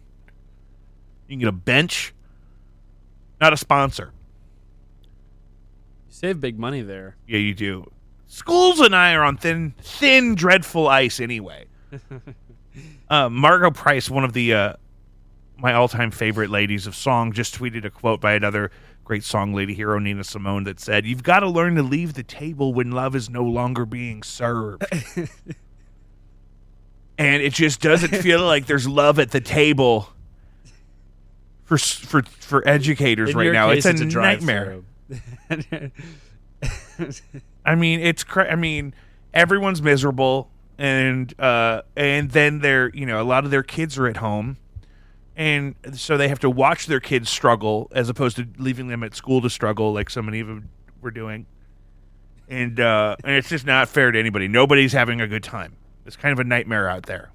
You can get a bench. Not a sponsor. You save big money there. Yeah, you do. Schools and I are on thin, dreadful ice anyway. Margot Price, one of the my all-time favorite ladies of song, just tweeted a quote by another great song lady hero, Nina Simone, that said, "You've got to learn to leave the table when love is no longer being served." And it just doesn't feel like there's love at the table for educators In right your now. case, It's a drive-through. nightmare. I mean, everyone's miserable, and then a lot of their kids are at home, and so they have to watch their kids struggle as opposed to leaving them at school to struggle like so many of them were doing, and it's just not fair to anybody. Nobody's having a good time. It's kind of a nightmare out there.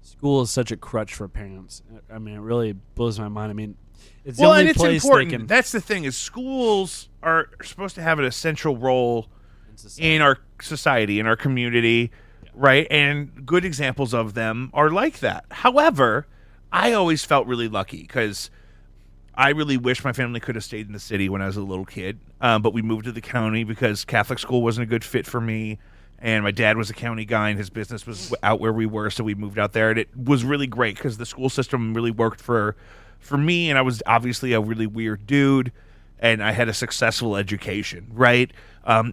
School is such a crutch for parents. I mean, it really blows my mind. I mean, it's the Well, only and it's place important. they can. That's the thing, is schools are supposed to have an essential role in society. in our society, in our community, right? And good examples of them are like that. However, I always felt really lucky because I really wish my family could have stayed in the city when I was a little kid, but we moved to the county because Catholic school wasn't a good fit for me. And my dad was a county guy, and his business was out where we were, so we moved out there. And it was really great because the school system really worked for me, and I was obviously a really weird dude, and I had a successful education, right,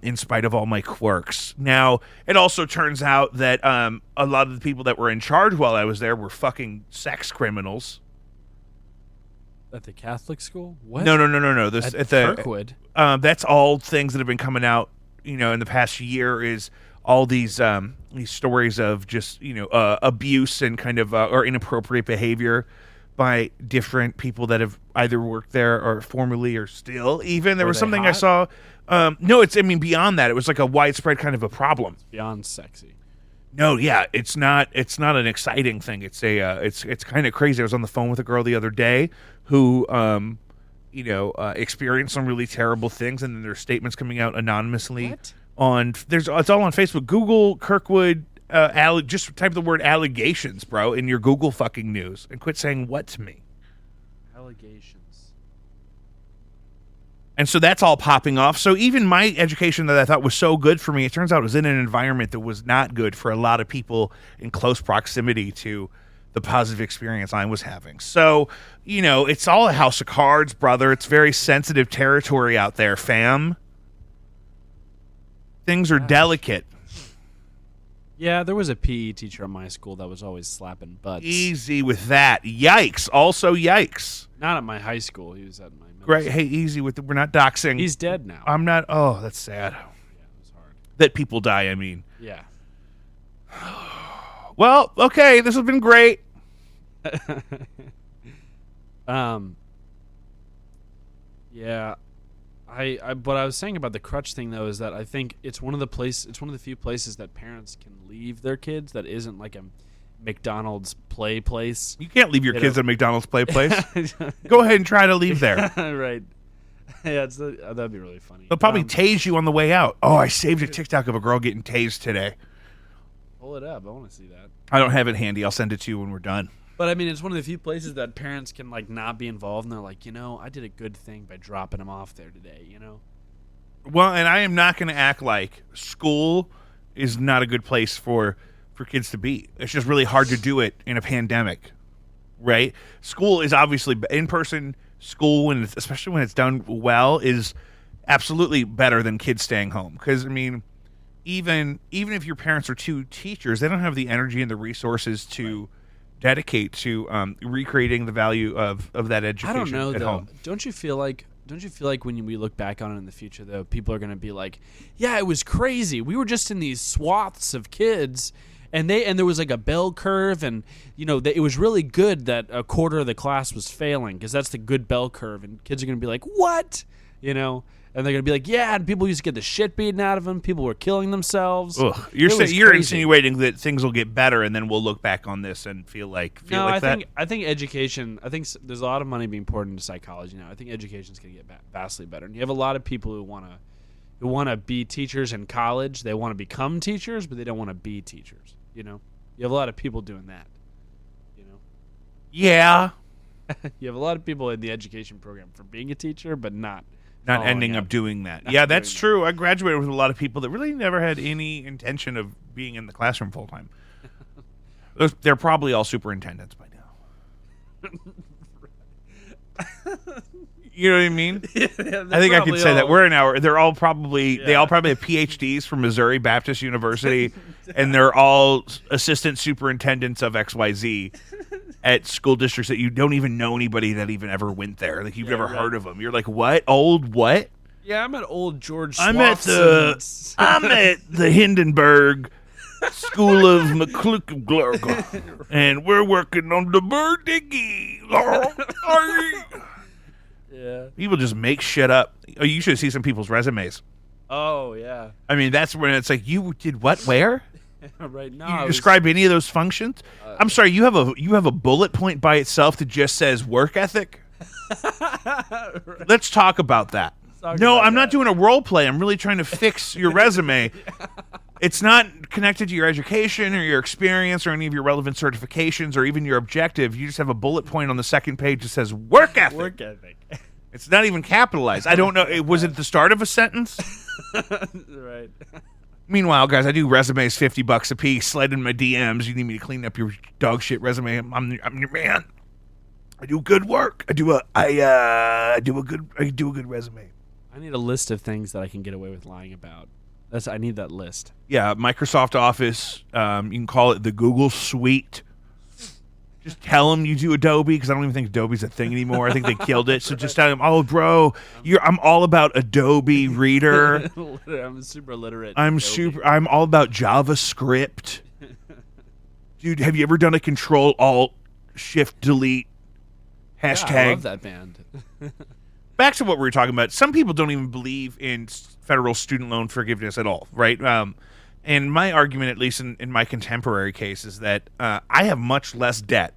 in spite of all my quirks. Now, it also turns out that a lot of the people that were in charge while I was there were fucking sex criminals. At the Catholic school? What? No. At Kirkwood? That's all things that have been coming out, in the past year is all these stories of just abuse and kind of or inappropriate behavior by different people that have either worked there or formerly or still even. There was something hot? I saw. No, beyond that. It was like a widespread kind of a problem. It's beyond sexy. No, yeah, it's not an exciting thing. It's it's kind of crazy. I was on the phone with a girl the other day who experienced some really terrible things, and then there's statements coming out anonymously. What? It's all on Facebook. Google Kirkwood, just type the word allegations, bro, in your Google fucking news, and quit saying what to me. Allegations. And so that's all popping off. So even my education that I thought was so good for me, it turns out it was in an environment that was not good for a lot of people in close proximity to the positive experience I was having. So, it's all a house of cards, brother. It's very sensitive territory out there, fam. Things are delicate. Yeah, there was a PE teacher at my school that was always slapping butts. Easy with that. Yikes. Also, yikes. Not at my high school. He was at my middle Great. school. Hey, easy with it. We're not doxing. He's dead now. I'm not. Oh, that's sad. Yeah, it was hard. That people die, I mean. Yeah. Well, okay. This has been great. Yeah. What I was saying about the crutch thing though is that I think it's one of the few places that parents can leave their kids that isn't like a McDonald's play place. You can't leave your kids at McDonald's play place. Go ahead and try to leave there. Right. Yeah, that'd be really funny. They'll probably tase you on the way out. Oh, I saved a TikTok of a girl getting tased today. Pull it up. I want to see that. I don't have it handy. I'll send it to you when we're done. But I mean, it's one of the few places that parents can like not be involved, and they're like, I did a good thing by dropping him off there today. Well, and I am not going to act like school is not a good place for kids to be. It's just really hard to do it in a pandemic, right? School is obviously in-person school, and especially when it's done well, is absolutely better than kids staying home. Because I mean, even if your parents are two teachers, they don't have the energy and the resources to dedicate to recreating the value of that education. I don't know at though. home. Don't you feel like when we look back on it in the future though, people are going to be like, yeah, it was crazy. We were just in these swaths of kids, and there was like a bell curve, and it was really good that a quarter of the class was failing because that's the good bell curve, and kids are going to be like, what, And they're going to be like, yeah, and people used to get the shit beaten out of them. People were killing themselves. Ugh. You're insinuating that things will get better, and then we'll look back on this and feel like that? I think education, there's a lot of money being poured into psychology now. I think education's going to get vastly better. And you have a lot of people who want to be teachers in college. They want to become teachers, but they don't want to be teachers, You have a lot of people doing that, Yeah. You have a lot of people in the education program for being a teacher, but not ending up doing that. Yeah, that's true. I graduated with a lot of people that really never had any intention of being in the classroom full time. They're probably all superintendents by now. You know what I mean? Yeah, I think I could say that. We're an hour. They're all probably they all probably have PhDs from Missouri Baptist University, and they're all assistant superintendents of XYZ at school districts that you don't even know anybody that even ever went there. Like you've never heard of them. You're like, what? Old what? Yeah, I'm at old George. I'm at the Hindenburg School of McCluckglurg, and we're working on the bird diggy. Yeah. People just make shit up. Oh, you should see some people's resumes. Oh yeah. I mean, that's when it's like, you did what? Where? Right now. You describe any of those functions? I'm sorry. You have a bullet point by itself that just says work ethic. Right. Let's talk about that. No, I'm not doing a role play. I'm really trying to fix your resume. It's not connected to your education or your experience or any of your relevant certifications or even your objective. You just have a bullet point on the second page that says work ethic. Work ethic. It's not even capitalized. I don't know. Was it the start of a sentence? Right. Meanwhile, guys, I do resumes $50 a piece. Slide in my DMs. You need me to clean up your dog shit resume. I'm your man. I do good work. I do a good resume. I need a list of things that I can get away with lying about. I need that list. Yeah, Microsoft Office. You can call it the Google Suite. Just tell them you do Adobe, because I don't even think Adobe's a thing anymore. I think they killed it. So just tell them, oh, bro, I'm all about Adobe Reader. I'm super literate. I'm all about JavaScript. Dude, have you ever done a Control Alt Shift Delete hashtag? Yeah, I love that band. Back to what we were talking about. Some people don't even believe in federal student loan forgiveness at all, right? And my argument, at least in my contemporary case, is that I have much less debt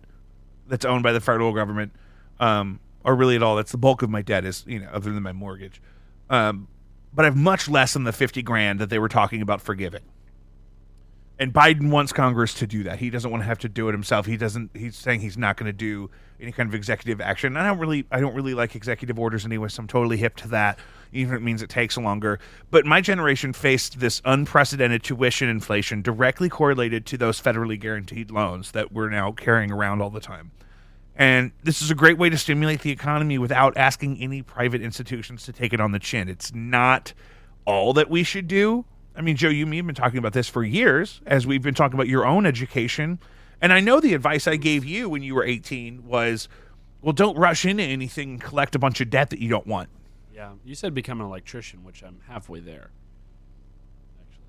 that's owned by the federal government, or really at all. That's the bulk of my debt is, other than my mortgage. But I have much less than the $50,000 that they were talking about forgiving. And Biden wants Congress to do that. He doesn't want to have to do it himself. He's saying he's not going to do any kind of executive action. I don't really like executive orders anyway, so I'm totally hip to that, even if it means it takes longer. But my generation faced this unprecedented tuition inflation directly correlated to those federally guaranteed loans that we're now carrying around all the time. And this is a great way to stimulate the economy without asking any private institutions to take it on the chin. It's not all that we should do. I mean, Joe, you and me have been talking about this for years as we've been talking about your own education. And I know the advice I gave you when you were 18 was, well, don't rush into anything and collect a bunch of debt that you don't want. Yeah, you said become an electrician, which I'm halfway there. Actually,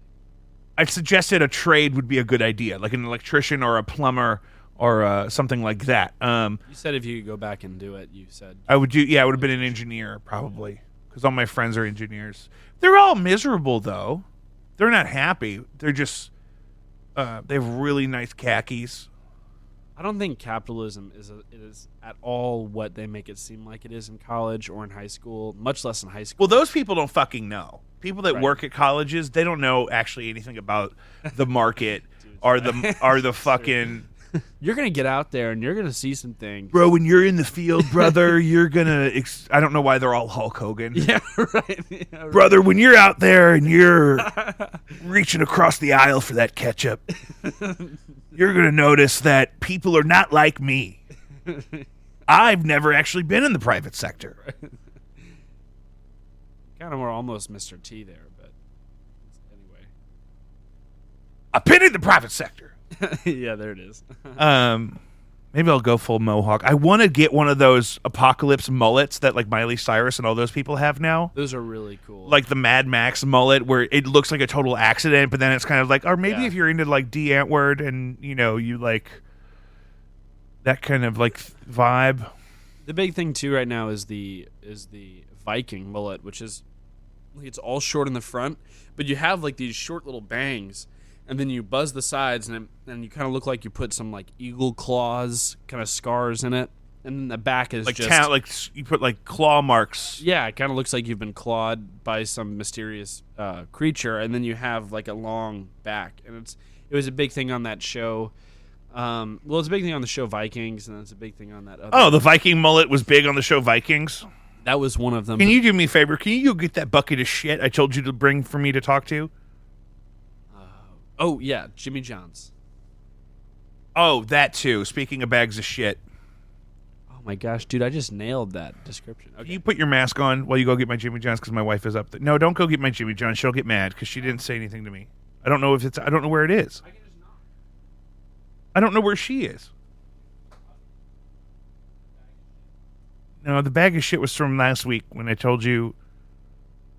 I suggested a trade would be a good idea, like an electrician or a plumber or something like that. You said if you could go back and do it, you said I would do. Yeah, I would have been an engineer probably, because all my friends are engineers. They're all miserable though. They're not happy. They're just they have really nice khakis. I don't think capitalism is at all what they make it seem like it is in college or in high school, much less in high school. Well, those people don't fucking know. People that work at colleges, they don't know actually anything about the market or the fucking. You're gonna get out there and you're gonna see some things, bro. When you're in the field, brother, you're gonna. I don't know why they're all Hulk Hogan. Yeah, right. Yeah, right. Brother, when you're out there and you're reaching across the aisle for that ketchup, you're gonna notice that people are not like me. I've never actually been in the private sector. Right. Kind of more almost Mr. T there, but anyway. I've been in the private sector. Yeah, there it is. Maybe I'll go full mohawk. I want to get one of those apocalypse mullets that like Miley Cyrus and all those people have now. Those are really cool. Like the Mad Max mullet where it looks like a total accident, but then it's kind of like, or maybe if you're into like D. Antwoord and you like that kind of like vibe. The big thing too right now is the Viking mullet, which is it's all short in the front, but you have like these short little bangs. And then you buzz the sides, and you kind of look like you put some like eagle claws, kind of scars in it, and then the back is like just like you put like claw marks. Yeah, it kind of looks like you've been clawed by some mysterious creature, and then you have like a long back, and it was a big thing on that show. Well, it's a big thing on the show Vikings, and it's a big thing on that other. Oh, the Viking mullet was big on the show Vikings. That was one of them. Can you do me a favor? Can you go get that bucket of shit I told you to bring for me to talk to? Oh, yeah, Jimmy John's. Oh, that too. Speaking of bags of shit. Oh, my gosh, dude, I just nailed that description. Okay. Can you put your mask on while you go get my Jimmy John's because my wife is up there? No, don't go get my Jimmy John's. She'll get mad because she didn't say anything to me. I don't know where it is. I can just knock. I don't know where she is. No, the bag of shit was from last week when I told you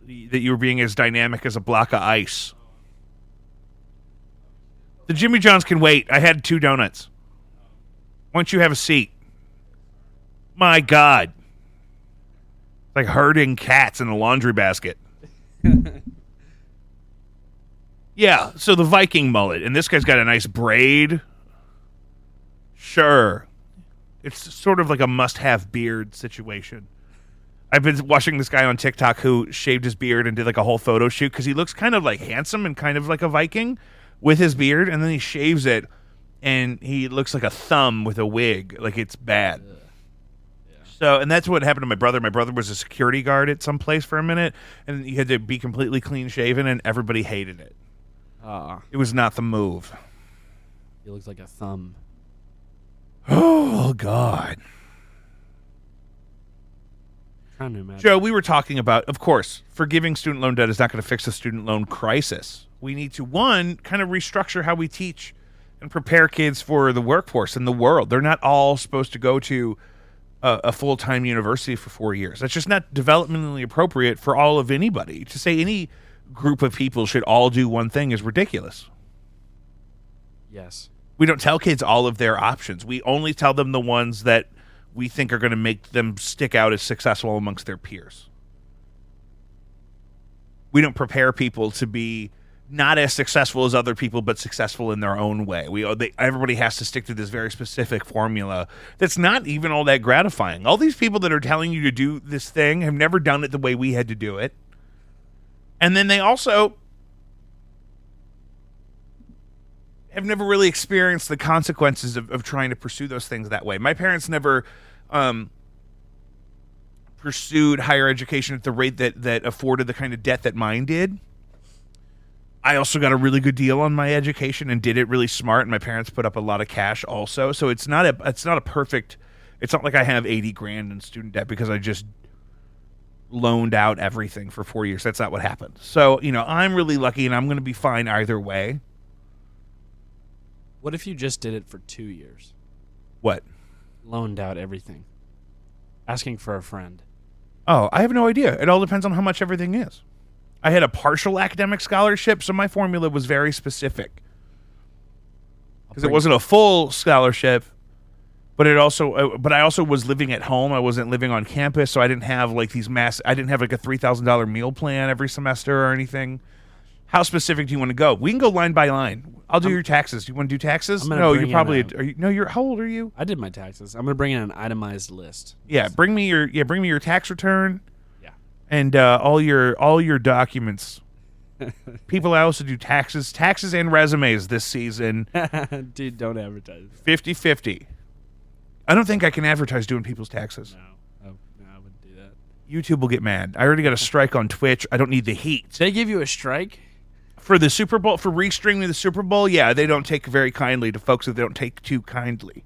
that you were being as dynamic as a block of ice. The Jimmy John's can wait. I had 2 donuts. Why don't you have a seat? My God. It's like herding cats in a laundry basket. Yeah, so the Viking mullet. And this guy's got a nice braid. Sure. It's sort of like a must-have beard situation. I've been watching this guy on TikTok who shaved his beard and did like a whole photo shoot because he looks kind of like handsome and kind of like a Viking with his beard, and then he shaves it and he looks like a thumb with a wig. Like, it's bad. Yeah. So, and that's what happened to my brother. My brother was a security guard at some place for a minute, and he had to be completely clean shaven, and everybody hated it. It was not the move. He looks like a thumb. Oh, God. Trying to imagine. Joe, we were talking about, of course, forgiving student loan debt is not going to fix the student loan crisis. We need to, one, kind of restructure how we teach and prepare kids for the workforce and the world. They're not all supposed to go to a full-time university for 4 years. That's just not developmentally appropriate for all of anybody. To say any group of people should all do one thing is ridiculous. Yes. We don't tell kids all of their options. We only tell them the ones that we think are going to make them stick out as successful amongst their peers. We don't prepare people to be not as successful as other people, but successful in their own way. Everybody has to stick to this very specific formula that's not even all that gratifying. All these people that are telling you to do this thing have never done it the way we had to do it. And then they also have never really experienced the consequences of trying to pursue those things that way. My parents never pursued higher education at the rate that afforded the kind of debt that mine did. I also got a really good deal on my education and did it really smart, and my parents put up a lot of cash also. So it's not a perfect, it's not like I have 80 grand in student debt because I just loaned out everything for 4 years. That's not what happened. So, I'm really lucky, and I'm going to be fine either way. What if you just did it for 2 years? What? Loaned out everything. Asking for a friend. Oh, I have no idea. It all depends on how much everything is. I had a partial academic scholarship, so my formula was very specific. Because it wasn't a full scholarship, but I also was living at home. I wasn't living on campus, so I didn't have like I didn't have like a $3,000 meal plan every semester or anything. How specific do you want to go? We can go line by line. I'll do your taxes. Do you want to do taxes? No, you're probably. How old are you? I did my taxes. I'm gonna bring in an itemized list. Yeah, bring me your tax return. Yeah, and all your documents. People also do taxes and resumes this season. Dude, don't advertise. 50-50. I don't think I can advertise doing people's taxes. No, I wouldn't do that. YouTube will get mad. I already got a strike on Twitch. I don't need the heat. They give you a strike? For the Super Bowl, for restreaming the Super Bowl, yeah, they don't take very kindly to folks that they don't take too kindly.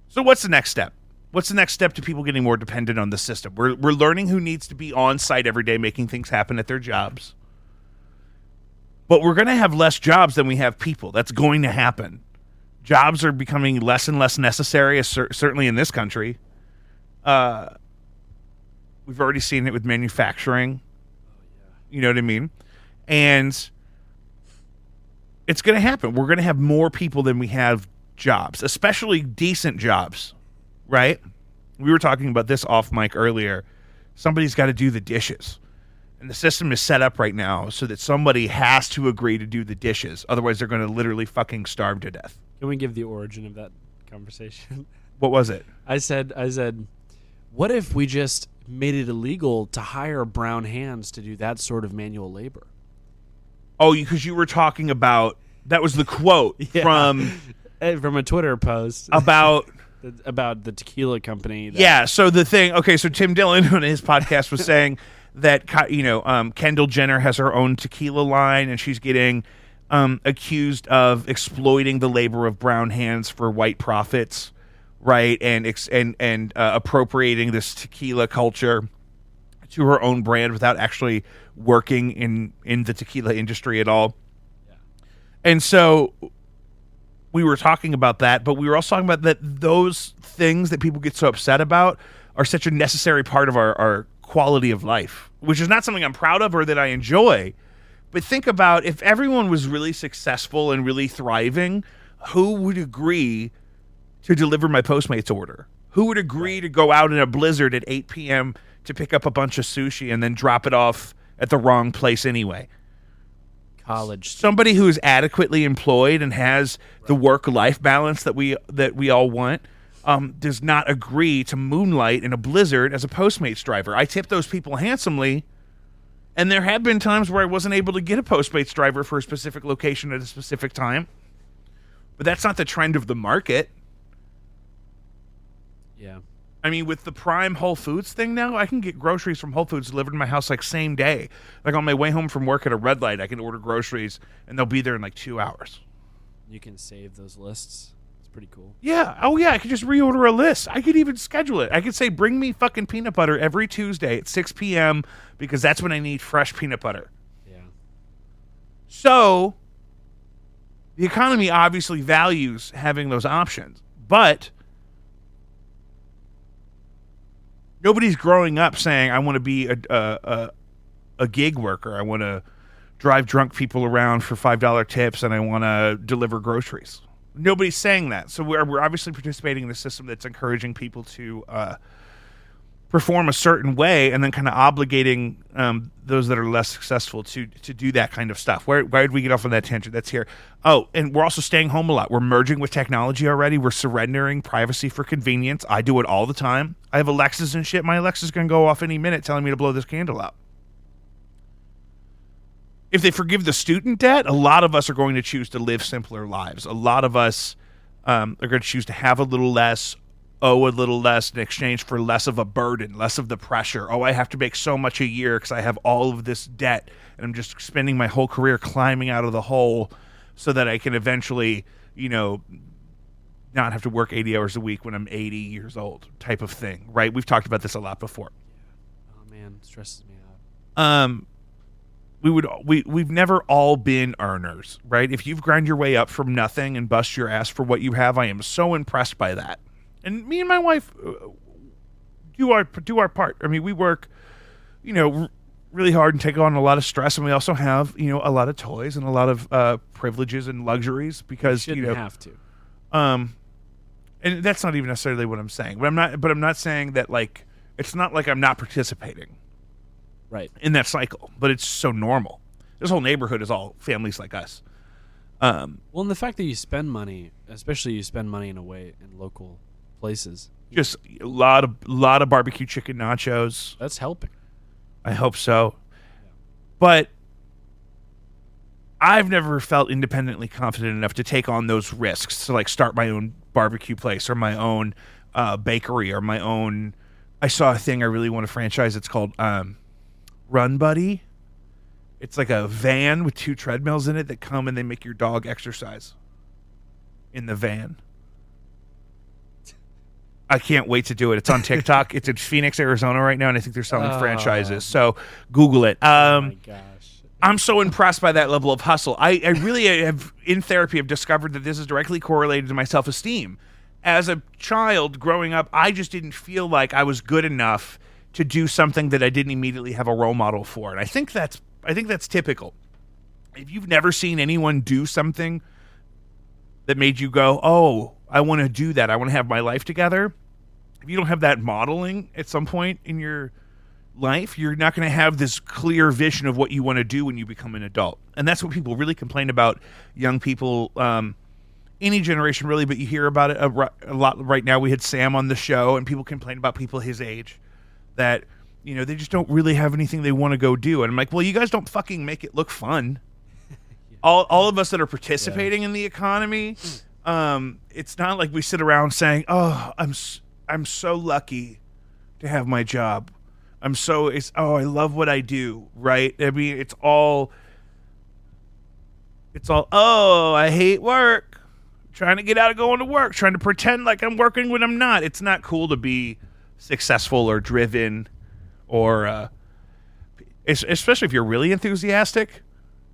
So what's the next step? What's the next step to people getting more dependent on the system? We're learning who needs to be on site every day making things happen at their jobs. But we're going to have less jobs than we have people. That's going to happen. Jobs are becoming less and less necessary, certainly in this country. We've already seen it with manufacturing. You know what I mean? And it's going to happen. We're going to have more people than we have jobs, especially decent jobs, right? We were talking about this off mic earlier. Somebody's got to do the dishes. And the system is set up right now so that somebody has to agree to do the dishes. Otherwise, they're going to literally fucking starve to death. Can we give the origin of that conversation? What was it? I said, what if we just made it illegal to hire brown hands to do that sort of manual labor? Oh, because you were talking about, that was the quote from a Twitter post about the tequila company. Yeah. So the thing. Okay. So Tim Dillon on his podcast was saying that Kendall Jenner has her own tequila line, and she's getting accused of exploiting the labor of brown hands for white profits. Right, and appropriating this tequila culture to her own brand without actually working in the tequila industry at all. Yeah. And so we were talking about that, but we were also talking about that those things that people get so upset about are such a necessary part of our quality of life, which is not something I'm proud of or that I enjoy. But think about if everyone was really successful and really thriving, who would agree to deliver my Postmates order? Who would agree to go out in a blizzard at 8 p.m. to pick up a bunch of sushi and then drop it off at the wrong place anyway? College. Somebody who is adequately employed and has the work-life balance that we all want. does not agree to moonlight in a blizzard as a Postmates driver. I tip those people handsomely, and there have been times where I wasn't able to get a Postmates driver for a specific location at a specific time. But that's not the trend of the market. Yeah. I mean, with the Prime Whole Foods thing now, I can get groceries from Whole Foods delivered to my house like same day. Like on my way home from work at a red light, I can order groceries, and they'll be there in like 2 hours. You can save those lists. It's pretty cool. Yeah. Oh, yeah. I could just reorder a list. I could even schedule it. I could say, bring me fucking peanut butter every Tuesday at 6 p.m. because that's when I need fresh peanut butter. Yeah. So the economy obviously values having those options, but nobody's growing up saying, I want to be a gig worker. I want to drive drunk people around for $5 tips, and I want to deliver groceries. Nobody's saying that. So we're obviously participating in a system that's encouraging people to perform a certain way, and then kind of obligating those that are less successful to do that kind of stuff. Why did we get off on that tangent? That's here. Oh, and we're also staying home a lot. We're merging with technology already. We're surrendering privacy for convenience. I do it all the time. I have Alexas and shit. My Alexa's going to go off any minute telling me to blow this candle out. If they forgive the student debt, a lot of us are going to choose to live simpler lives. A lot of us are going to choose to have a little less, owe a little less in exchange for less of a burden, less of the pressure. Oh, I have to make so much a year because I have all of this debt, and I'm just spending my whole career climbing out of the hole so that I can eventually, not have to work 80 hours a week when I'm 80 years old type of thing, right? We've talked about this a lot before. Oh, man, it stresses me out. We've never all been earners, right? If you've grind your way up from nothing and bust your ass for what you have, I am so impressed by that. And me and my wife do our part. I mean, we work, really hard and take on a lot of stress, and we also have, a lot of toys and a lot of privileges and luxuries because you shouldn't have to. And that's not even necessarily what I'm saying. But I'm not saying that like it's not like I'm not participating. Right. In that cycle, but it's so normal. This whole neighborhood is all families like us. Well, and the fact that you spend money, especially you spend money in a way in local places, just a lot of barbecue chicken nachos. That's helping. I hope so. Yeah. But I've never felt independently confident enough to take on those risks to like start my own barbecue place or my own bakery or my own. I saw a thing I really want to franchise. It's called Run Buddy. It's like a van with 2 treadmills in it that come and they make your dog exercise in the van. I can't wait to do it. It's on TikTok. It's in Phoenix, Arizona right now, and I think they're selling franchises. So Google it. Oh my gosh. I'm so impressed by that level of hustle. I really have, in therapy, have discovered that this is directly correlated to my self-esteem. As a child growing up, I just didn't feel like I was good enough to do something that I didn't immediately have a role model for. And I think that's typical. If you've never seen anyone do something that made you go, oh, I want to do that, I want to have my life together, if you don't have that modeling at some point in your life, you're not going to have this clear vision of what you want to do when you become an adult. And that's what people really complain about, young people, any generation really, but you hear about it a lot right now. We had Sam on the show, and people complain about people his age that, they just don't really have anything they want to go do. And I'm like, well, you guys don't fucking make it look fun. Yeah. All of us that are participating in the economy, it's not like we sit around saying, oh, I'm so lucky to have my job. I love what I do, right? I mean, it's all, oh, I hate work. Trying to get out of going to work, trying to pretend like I'm working when I'm not. It's not cool to be successful or driven or especially if you're really enthusiastic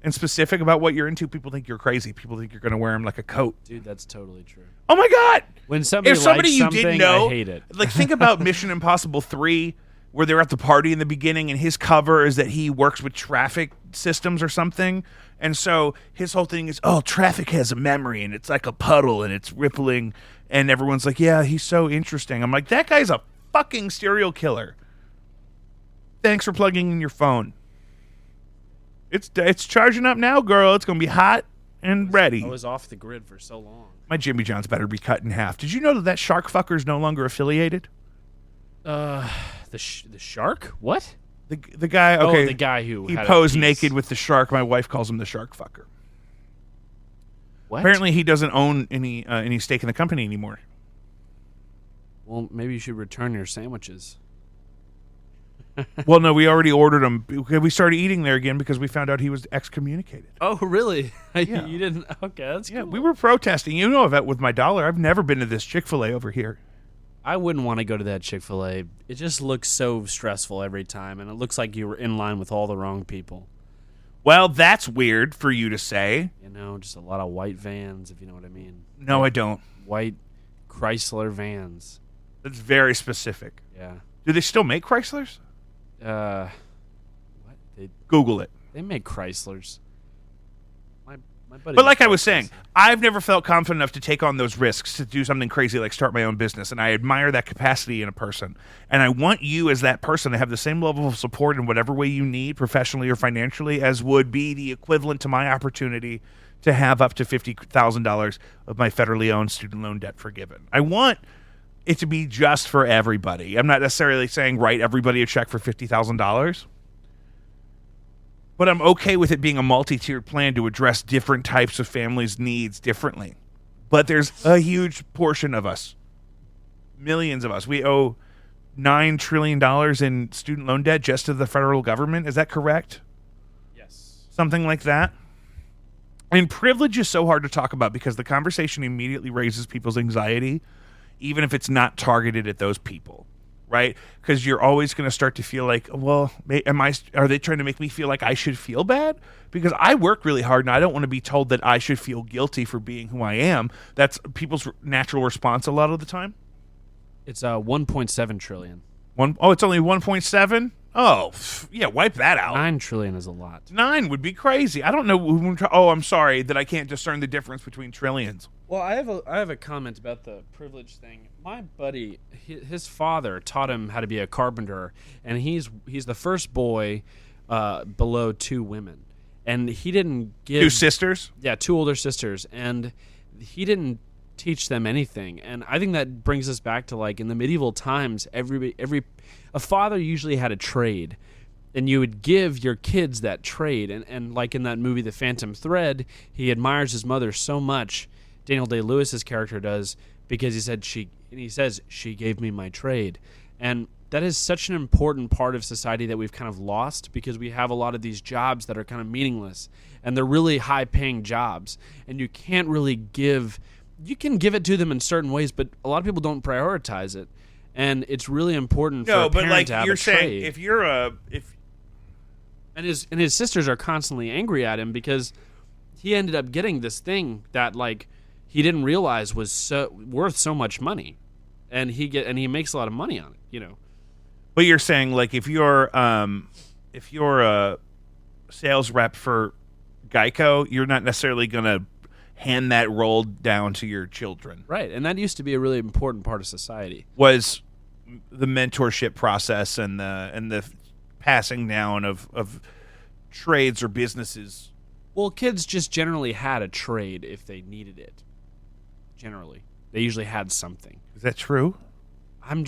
and specific about what you're into. People think you're crazy. People think you're going to wear them like a coat. Dude, that's totally true. Oh my God. When somebody likes you something, didn't know, I hate it. Like think about Mission Impossible 3 where they're at the party in the beginning and his cover is that he works with traffic systems or something. And so his whole thing is, oh, traffic has a memory and it's like a puddle and it's rippling. And everyone's like, yeah, he's so interesting. I'm like, that guy's a fucking serial killer. Thanks for plugging in your phone. It's charging up now, girl. It's going to be hot and ready. I was off the grid for so long. My Jimmy John's better be cut in half. Did you know that shark fucker's no longer affiliated? The shark? What? The guy. Okay, the guy who he had posed a piece. naked with the shark. My wife calls him the shark fucker. What? Apparently, he doesn't own any stake in the company anymore. Well, maybe you should return your sandwiches. Well, no, we already ordered them. We started eating there again because we found out he was excommunicated. Oh, really? Yeah. You didn't? Okay, that's Yeah, cool. we were protesting. You know that with my dollar. I've never been to this Chick-fil-A over here. I wouldn't want to go to that Chick-fil-A. It just looks so stressful every time, and it looks like you were in line with all the wrong people. Well, that's weird for you to say. You know, just a lot of white vans, if you know what I mean. No, I don't. White Chrysler vans. That's very specific. Yeah. Do they still make Chryslers? What? Google it. They make Chryslers. My buddy. But like I was saying, I've never felt confident enough to take on those risks to do something crazy like start my own business, and I admire that capacity in a person. And I want you as that person to have the same level of support in whatever way you need, professionally or financially, as would be the equivalent to my opportunity to have up to $50,000 of my federally owned student loan debt forgiven. I want it to be just for everybody. I'm not necessarily saying write everybody a check for $50,000. But I'm okay with it being a multi-tiered plan to address different types of families' needs differently. But there's a huge portion of us, millions of us. We owe $9 trillion in student loan debt just to the federal government. Is that correct? Yes. Something like that? And privilege is so hard to talk about because the conversation immediately raises people's anxiety, even if it's not targeted at those people. Right? Because you're always going to start to feel like, well, are they trying to make me feel like I should feel bad? Because I work really hard and I don't want to be told that I should feel guilty for being who I am. That's people's natural response a lot of the time. It's 1.7 trillion. It's only 1.7? Oh, yeah, wipe that out. 9 trillion is a lot. 9 would be crazy. I don't know. I'm sorry that I can't discern the difference between trillions. Well, I have a comment about the privilege thing. My buddy, his father taught him how to be a carpenter, and he's the first boy below 2 women, and he didn't give 2 sisters. Yeah, 2 older sisters, and he didn't teach them anything. And I think that brings us back to like in the medieval times, a father usually had a trade. And you would give your kids that trade. And like in that movie, The Phantom Thread, he admires his mother so much, Daniel Day-Lewis's character does, because he says, she gave me my trade. And that is such an important part of society that we've kind of lost because we have a lot of these jobs that are kind of meaningless. And they're really high-paying jobs. And you can't really you can give it to them in certain ways, but a lot of people don't prioritize it. And it's really important for a parent to have a trade. If you're And his sisters are constantly angry at him because he ended up getting this thing that like he didn't realize was worth so much money, and he makes a lot of money on it, you know. But you're saying like if you're a sales rep for Geico, you're not necessarily going to hand that role down to your children. Right, and that used to be a really important part of society. Was the mentorship process and the passing down of trades or businesses. Well, kids just generally had a trade if they needed it. Generally, they usually had something. Is that true? I'm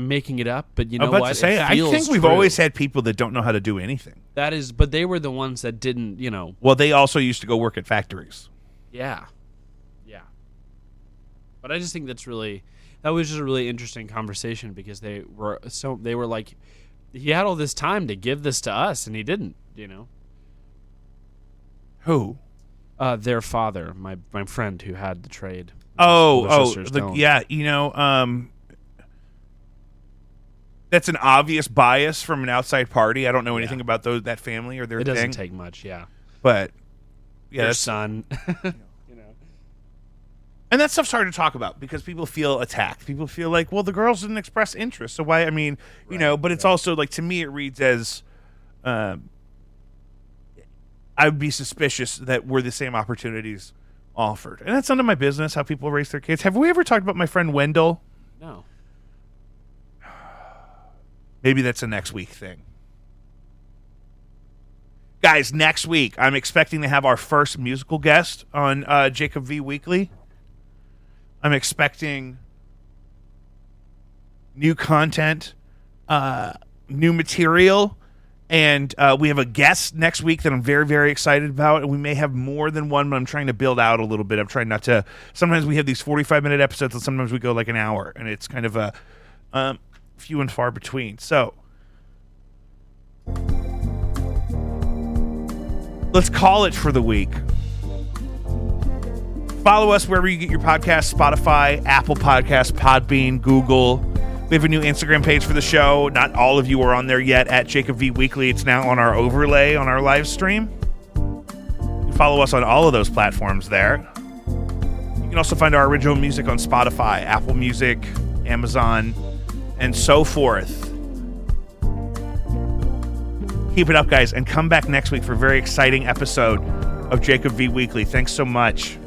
making it up, but you know I'm about what? to say, I think we've always had people that don't know how to do anything. That is, but they were the ones that didn't, you know. Well, they also used to go work at factories. Yeah. But I just think that was just a really interesting conversation because they were like, he had all this time to give this to us and he didn't, you know. Who? Their father, my friend who had the trade. Yeah, you know, that's an obvious bias from an outside party. I don't know anything about that family or their thing. It doesn't take much, yeah. But yeah, their son. And that stuff's hard to talk about because people feel attacked. People feel like, well, the girls didn't express interest, so why? I mean, you know. But it's also like, to me, it reads as, I would be suspicious that were the same opportunities offered, and that's none of my business how people raise their kids. Have we ever talked about my friend Wendell? No. Maybe that's a next week thing. Guys, next week, I'm expecting to have our first musical guest on Jacob V Weekly. I'm expecting new content, new material, and we have a guest next week that I'm very, very excited about, and we may have more than one, but I'm trying to build out a little bit. I'm trying not to... Sometimes we have these 45-minute episodes, and sometimes we go like an hour, and it's kind of a few and far between. So... let's call it for the week. Follow us wherever you get your podcasts, Spotify, Apple Podcasts, Podbean, Google. We have a new Instagram page for the show. Not all of you are on there yet, at Jacob V Weekly. It's now on our overlay on our live stream. You follow us on all of those platforms there. You can also find our original music on Spotify, Apple Music, Amazon, and so forth. Keep it up, guys, and come back next week for a very exciting episode of Jacob V Weekly. Thanks so much.